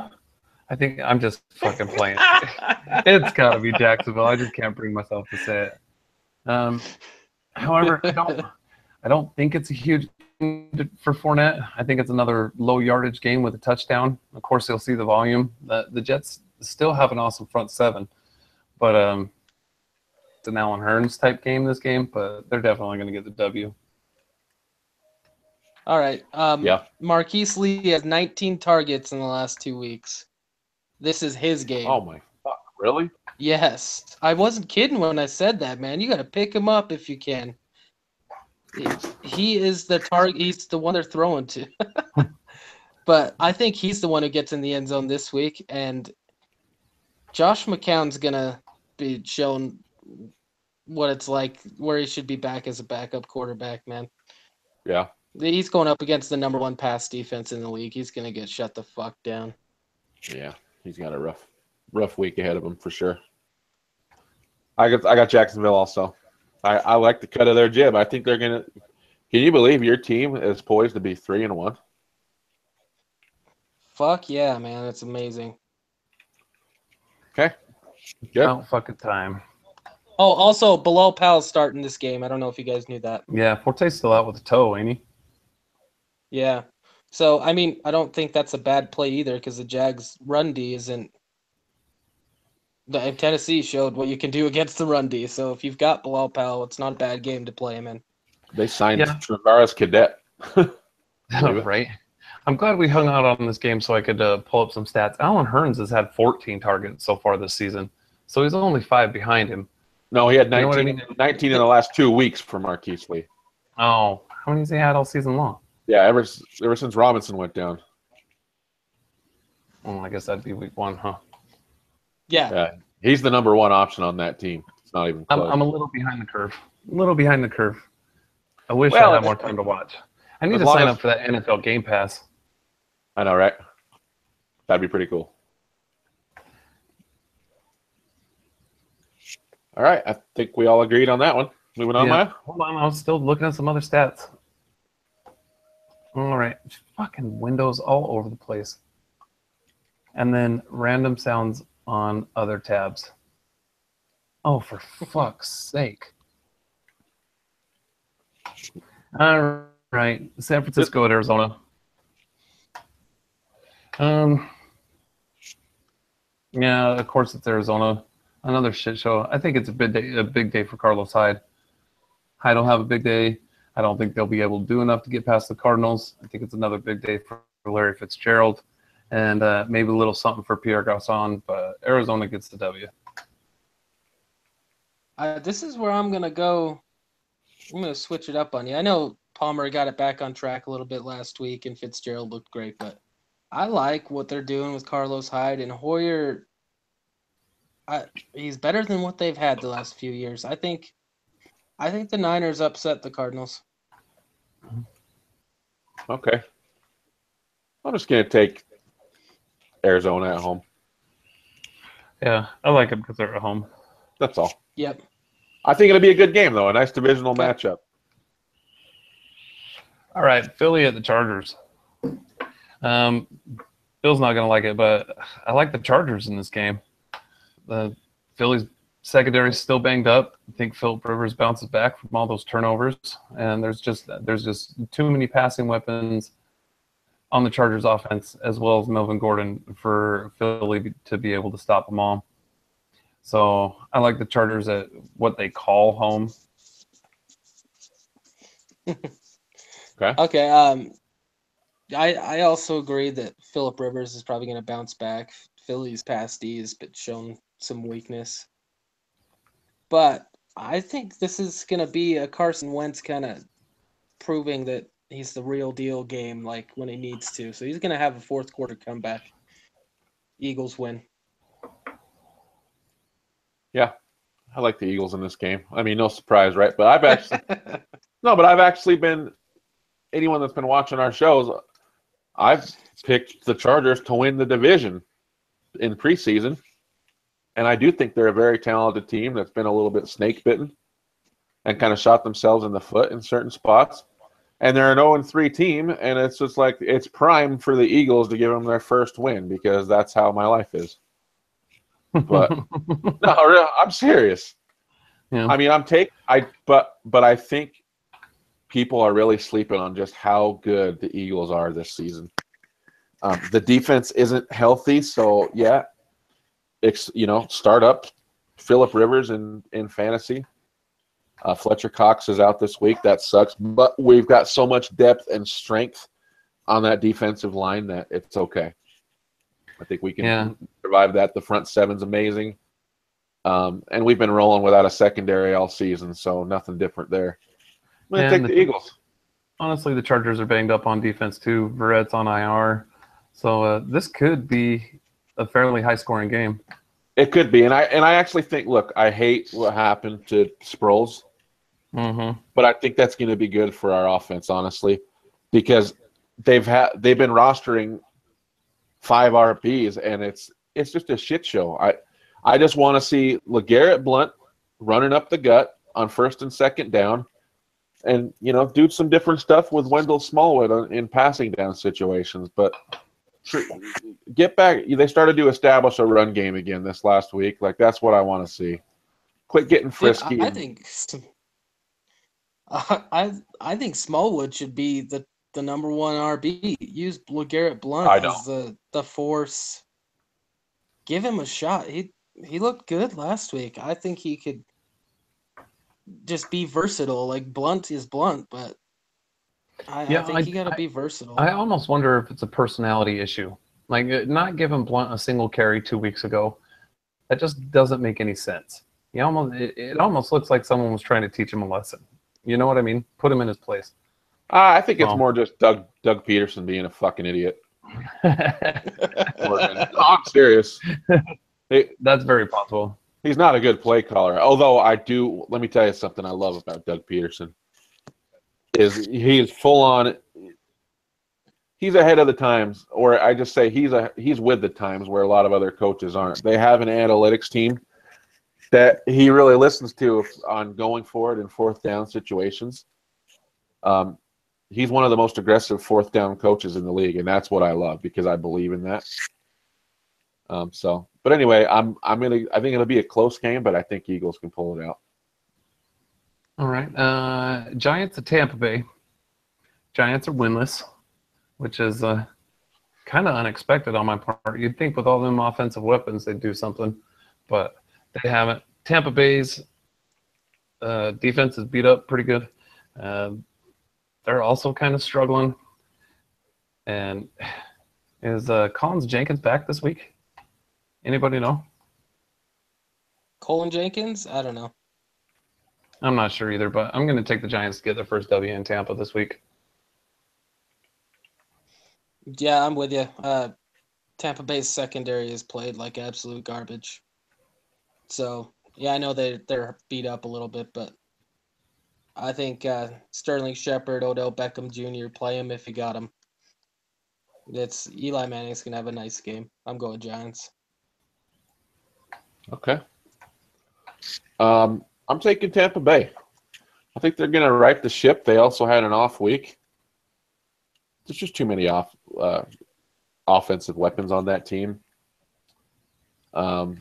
I think I'm just fucking playing. It's got to be Jacksonville. I just can't bring myself to say it. However, I don't think it's a huge game for Fournette. I think it's another low yardage game with a touchdown. Of course, they'll see the volume. The Jets still have an awesome front seven, but it's an Allen Hurns type game this game. But they're definitely going to get the W. All right. Yeah. Marquise Lee has 19 targets in the last 2 weeks. This is his game. Oh my fuck! Really? Yes. I wasn't kidding when I said that, man. You got to pick him up if you can. He is the target. He's the one they're throwing to. But I think he's the one who gets in the end zone this week. And Josh McCown's going to be shown what it's like, where he should be back as a backup quarterback, man. Yeah. He's going up against the number one pass defense in the league. He's going to get shut the fuck down. Yeah. He's got a rough week ahead of him for sure. I got Jacksonville also. I like the cut of their jib. I think they're gonna. Can you believe your team is poised to be 3-1? Fuck yeah, man! That's amazing. Okay. Good. About fucking time. Oh, also, Bilal Powell's starting this game. I don't know if you guys knew that. Yeah, Forte's still out with a toe, ain't he? Yeah. So, I mean, I don't think that's a bad play either because the Jags' run D isn't. Tennessee showed what you can do against the run D. So, if you've got Bilal Powell, it's not a bad game to play him in. They signed Travaris Cadet. Right. I'm glad we hung out on this game so I could pull up some stats. Allen Hurns has had 14 targets so far this season, so he's only 5 behind him. No, he had 19, You know what I mean? 19 in the last 2 weeks for Marquise Lee. Oh, how many has he had all season long? Yeah, ever since Robinson went down. Well, I guess that'd be week 1, huh? Yeah. He's the number one option on that team. It's not even close. I'm a little behind the curve. I wish I had more time to watch. I need to sign up for that NFL Game Pass. I know, right? That'd be pretty cool. All right. I think we all agreed on that one. Moving on, Maya? Hold on. I was still looking at some other stats. All right. Fucking windows all over the place. And then random sounds on other tabs. Oh, for fuck's sake. All right. San Francisco at Arizona. Yeah, of course it's Arizona. Another shit show. I think it's a big day for Carlos Hyde. Hyde will have a big day. I don't think they'll be able to do enough to get past the Cardinals. I think it's another big day for Larry Fitzgerald. And maybe a little something for Pierre Garçon, but Arizona gets the W. This is where I'm going to go. I'm going to switch it up on you. I know Palmer got it back on track a little bit last week, and Fitzgerald looked great, but I like what they're doing with Carlos Hyde and Hoyer. He's better than what they've had the last few years. I think the Niners upset the Cardinals. Okay. I'm just going to take Arizona at home. Yeah, I like them because they're at home. That's all. Yep. I think it'll be a good game, though. A nice divisional matchup. All right, Philly at the Chargers. Bill's not going to like it, but I like the Chargers in this game. The Philly's secondary is still banged up. I think Philip Rivers bounces back from all those turnovers, and there's just too many passing weapons on the Chargers offense, as well as Melvin Gordon, for Philly to be able to stop them all. So I like the Chargers at what they call home. Okay. I also agree that Philip Rivers is probably going to bounce back. Philly's pass D has been shown some weakness. But I think this is gonna be a Carson Wentz kind of proving that he's the real deal game, like when he needs to. So he's gonna have a fourth quarter comeback. Eagles win. Yeah, I like the Eagles in this game. I mean, no surprise, right? But I've actually been anyone that's been watching our shows. I've picked the Chargers to win the division in preseason, and I do think they're a very talented team that's been a little bit snake bitten and kind of shot themselves in the foot in certain spots. And they're an 0-3 team, and it's just like it's prime for the Eagles to give them their first win because that's how my life is. But no, I'm serious. Yeah. I mean, but I think people are really sleeping on just how good the Eagles are this season. The defense isn't healthy, so yeah, start up Phillip Rivers in fantasy. Fletcher Cox is out this week. That sucks, but we've got so much depth and strength on that defensive line that it's okay. I think we can survive that. The front seven's amazing. And we've been rolling without a secondary all season, so nothing different there. I'm going to take the Eagles. Honestly, the Chargers are banged up on defense too. Verrett's on IR. So this could be a fairly high-scoring game. It could be. And I actually think, look, I hate what happened to Sproles. Mm-hmm. But I think that's going to be good for our offense, honestly, because they've been rostering 5 RPs, and it's just a shit show. I just want to see LeGarrette Blount running up the gut on first and second down, and do some different stuff with Wendell Smallwood in passing down situations. But get back. They started to establish a run game again this last week. Like that's what I want to see. Quit getting frisky. I think. I think Smallwood should be the number 1 RB. Use LeGarrette Blount as the force. Give him a shot. He looked good last week. I think he could just be versatile. Like Blount is Blount, but I think you got to be versatile. I almost wonder if it's a personality issue. Like not giving Blount a single carry 2 weeks ago. That just doesn't make any sense. It almost looks like someone was trying to teach him a lesson. You know what I mean? Put him in his place. I think it's more just Doug Peterson being a fucking idiot. I'm serious. That's very possible. He's not a good play caller. Although let me tell you something I love about Doug Peterson. Is he is full on. He's ahead of the times, or I just say he's with the times where a lot of other coaches aren't. They have an analytics team that he really listens to on going forward in fourth down situations. He's one of the most aggressive fourth down coaches in the league, and that's what I love because I believe in that. But anyway, I think it'll be a close game, but I think Eagles can pull it out. All right, Giants at Tampa Bay. Giants are winless, which is kind of unexpected on my part. You'd think with all them offensive weapons they'd do something, but they haven't. Tampa Bay's defense is beat up pretty good. They're also kind of struggling. And is Collins Jenkins back this week? Anybody know? Colin Jenkins? I don't know. I'm not sure either, but I'm going to take the Giants to get their first W in Tampa this week. Yeah, I'm with you. Tampa Bay's secondary is played like absolute garbage. So, yeah, I know they're beat up a little bit, but I think Sterling Shepard, Odell Beckham Jr., play him if you got him. It's Eli Manning's going to have a nice game. I'm going Giants. Okay. I'm taking Tampa Bay. I think they're going to right the ship. They also had an off week. There's just too many offensive weapons on that team. Let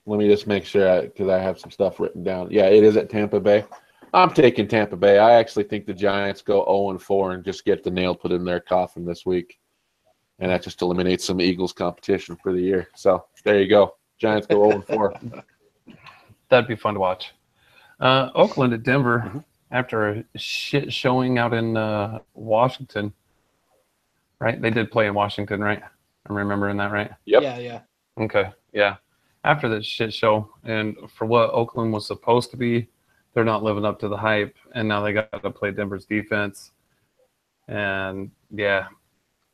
me just make sure because I have some stuff written down. Yeah, it is at Tampa Bay. I'm taking Tampa Bay. I actually think the Giants go 0-4 and just get the nail put in their coffin this week. And that just eliminates some Eagles competition for the year. So there you go. Giants go 0-4. That'd be fun to watch. Oakland at Denver after a shit showing out in Washington. Right? They did play in Washington, right? I'm remembering that right. Yep. Yeah. Okay. Yeah. after this shit show, and for what Oakland was supposed to be, they're not living up to the hype, and now they got to play Denver's defense. And yeah,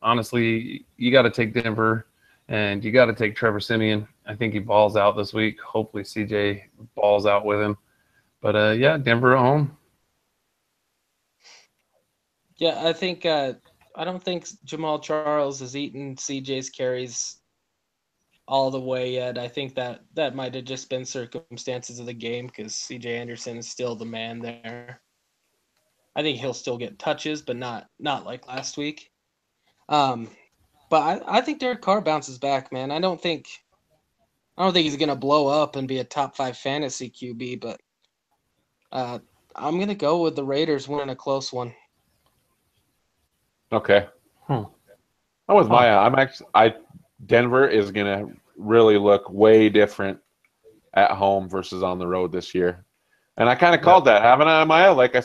honestly, you got to take Denver, and you got to take Trevor Siemian. I think he balls out this week. Hopefully, CJ balls out with him. But yeah, Denver at home. Yeah, I think I don't think Jamal Charles has eaten CJ's carries all the way yet. I think that might have just been circumstances of the game because CJ Anderson is still the man there. I think he'll still get touches, but not like last week. But I think Derek Carr bounces back, man. I don't think he's gonna blow up and be a top 5 fantasy QB, but I'm gonna go with the Raiders winning a close one. Okay. Hmm. I'm with Maya. Denver is gonna really look way different at home versus on the road this year, and I kind of called that, haven't I, Maya? Like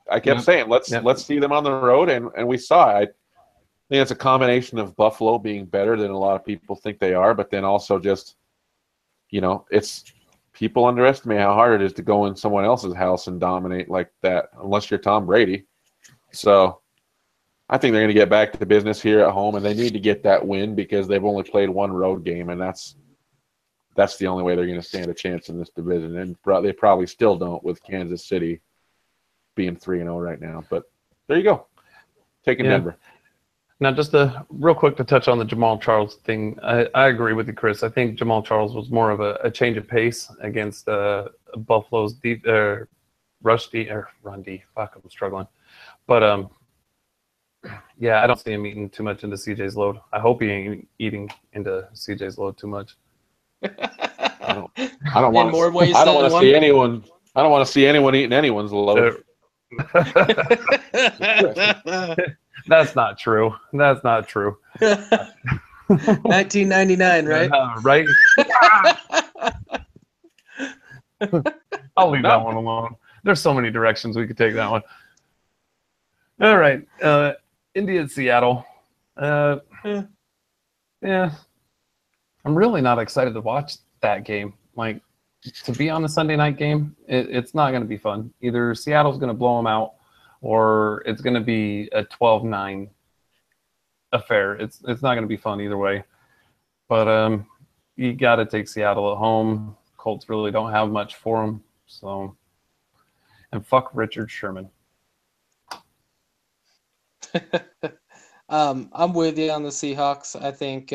I kept saying, let's see them on the road, and we saw it. I think it's a combination of Buffalo being better than a lot of people think they are, but then also just, it's people underestimate how hard it is to go in someone else's house and dominate like that, unless you're Tom Brady. So I think they're going to get back to business here at home, and they need to get that win because they've only played one road game, and that's the only way they're going to stand a chance in this division. And they probably still don't with Kansas City being 3-0 right now. But there you go. Taking Denver. Now, just real quick to touch on the Jamal Charles thing, I agree with you, Chris. I think Jamal Charles was more of a change of pace against Buffalo's run D. Fuck, I'm struggling. But, yeah, I don't see him eating too much into CJ's load. I hope he ain't eating into CJ's load too much. I don't want to see anyone. I don't want to see anyone eating anyone's load. That's not true. 1999, right? Right? I'll leave that one alone. There's so many directions we could take that one. All right. India and Seattle. Yeah. I'm really not excited to watch that game. Like, to be on a Sunday night game, it's not going to be fun. Either Seattle's going to blow them out, or it's going to be a 12-9 affair. It's not going to be fun either way. But you got to take Seattle at home. Colts really don't have much for them. So, and fuck Richard Sherman. I'm with you on the Seahawks. I think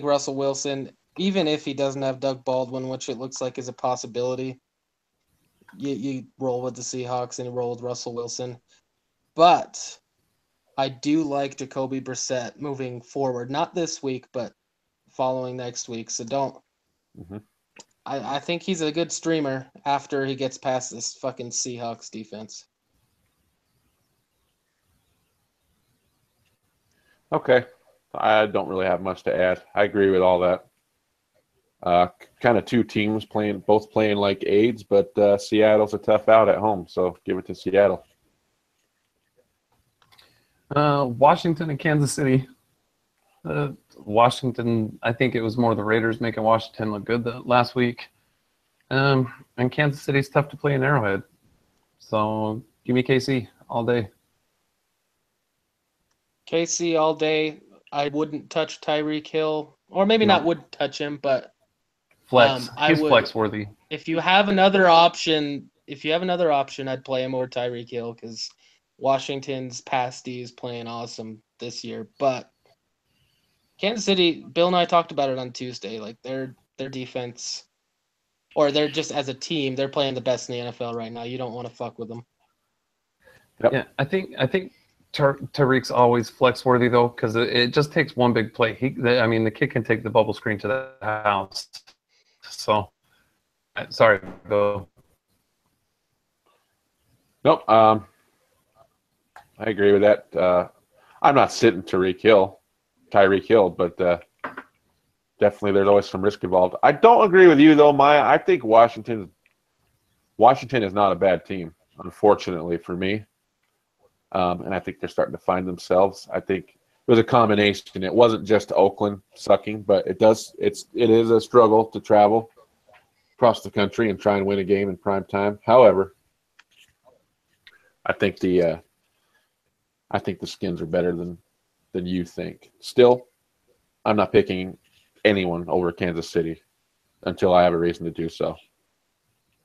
Russell Wilson, even if he doesn't have Doug Baldwin, which it looks like is a possibility, you roll with the Seahawks and you roll with Russell Wilson. But I do like Jacoby Brissett moving forward. Not this week, but following next week. So don't. Mm-hmm. I think he's a good streamer after he gets past this fucking Seahawks defense. Okay. I don't really have much to add. I agree with all that. Kind of two teams both playing like aides, but Seattle's a tough out at home, so give it to Seattle. Washington and Kansas City. Washington, I think it was more the Raiders making Washington look good last week. And Kansas City's tough to play in Arrowhead. So give me KC all day. KC all day. I wouldn't touch Tyreek Hill, or maybe not wouldn't touch him, but flex. He's flex worthy. If you have another option, I'd play him over Tyreek Hill because Washington's pass D is playing awesome this year. But Kansas City, Bill and I talked about it on Tuesday. Like their defense, or they're just as a team, they're playing the best in the NFL right now. You don't want to fuck with them. Yep. Yeah, I think Tyreek's always flex worthy though, because it just takes one big play. The kid can take the bubble screen to the house. So, sorry, Bill. Nope. I agree with that. I'm not sitting Tyreek Hill, but definitely there's always some risk involved. I don't agree with you though, Maya. I think Washington is not a bad team, unfortunately for me. And I think they're starting to find themselves. I think was a combination. It wasn't just Oakland sucking, but it is a struggle to travel across the country and try and win a game in prime time. However, I think the Skins are better than you think. Still, I'm not picking anyone over Kansas City until I have a reason to do so.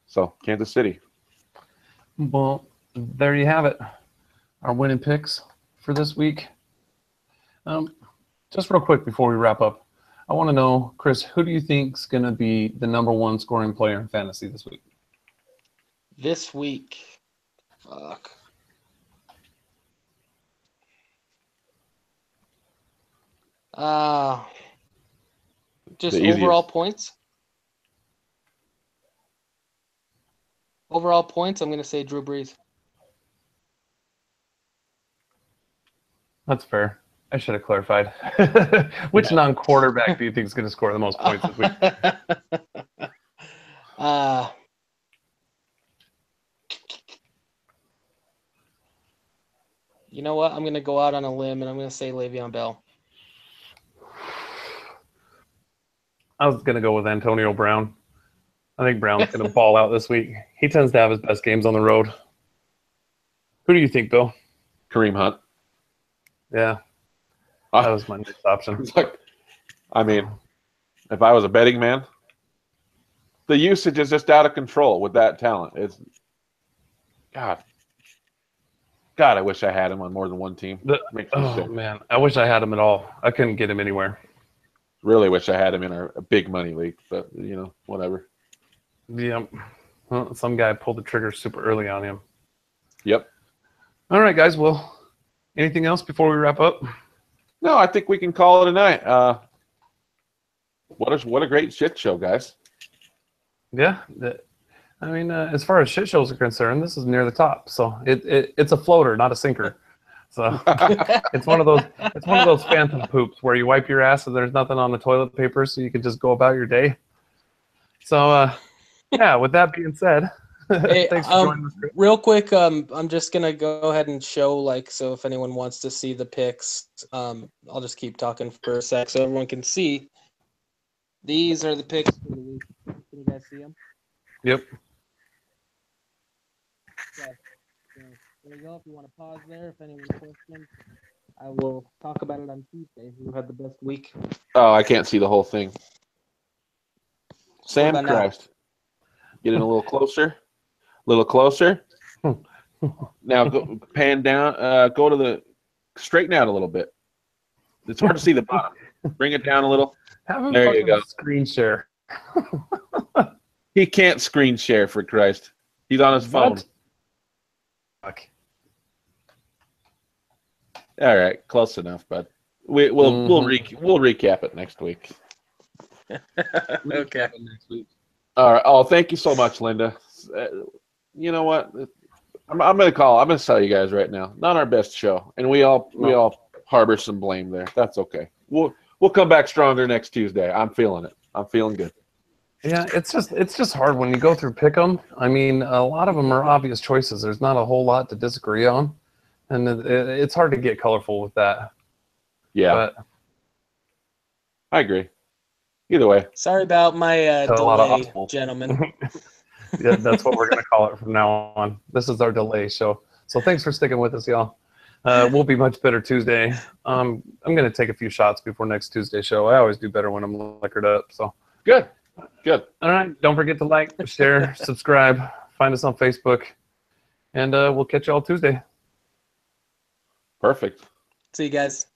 So, Kansas City. Well, there you have it. Our winning picks for this week. Just real quick before we wrap up, I want to know, Chris, who do you think is going to be the number one scoring player in fantasy this week? This week, fuck. Just overall points. Overall points, I'm going to say Drew Brees. That's fair. I should have clarified. Which non-quarterback do you think is going to score the most points this week? You know what? I'm going to go out on a limb, and I'm going to say Le'Veon Bell. I was going to go with Antonio Brown. I think Brown's going to ball out this week. He tends to have his best games on the road. Who do you think, Bill? Kareem Hunt. Yeah. That was my next option. I mean, if I was a betting man, the usage is just out of control with that talent. It's God, I wish I had him on more than one team. Man, I wish I had him at all. I couldn't get him anywhere. Really wish I had him in a big money league, but whatever. Yeah, well, some guy pulled the trigger super early on him. Yep. All right, guys. Well, anything else before we wrap up? No, I think we can call it a night. What a great shit show, guys. Yeah, I mean, as far as shit shows are concerned, this is near the top. So it's a floater, not a sinker. So it's one of those phantom poops where you wipe your ass and there's nothing on the toilet paper, so you can just go about your day. So yeah. With that being said. Hey, thanks for joining us. Real quick, I'm just gonna go ahead and show so if anyone wants to see the picks, I'll just keep talking for a sec so everyone can see. These are the picks for the week. Can you guys see them? Yep. Okay. So there you go. If you want to pause there, if anyone has questions, I will talk about it on Tuesday. Who had the best week? Oh, I can't see the whole thing. Sam Christ. Getting a little closer. Now go pan down. Go to the straighten out a little bit. It's hard to see the bottom. Bring it down a little. There you go. Screen share. He can't screen share, for Christ. He's on his phone. Fuck. All right, close enough, bud. We'll recap it next week. Okay. Next week. All right. Oh, thank you so much, Linda. You know what? I'm gonna tell you guys right now. Not our best show, and we all harbor some blame there. That's okay. We'll come back stronger next Tuesday. I'm feeling it. I'm feeling good. Yeah, it's just hard when you go through pick 'em. I mean, a lot of them are obvious choices. There's not a whole lot to disagree on, and it's hard to get colorful with that. Yeah, but I agree. Either way. Sorry about my delay, gentlemen. Yeah, that's what we're going to call it from now on. This is our delay show. So thanks for sticking with us, y'all. We'll be much better Tuesday. I'm going to take a few shots before next Tuesday show. I always do better when I'm liquored up. So Good. All right. Don't forget to like, share, subscribe. Find us on Facebook. And we'll catch you all Tuesday. Perfect. See you guys.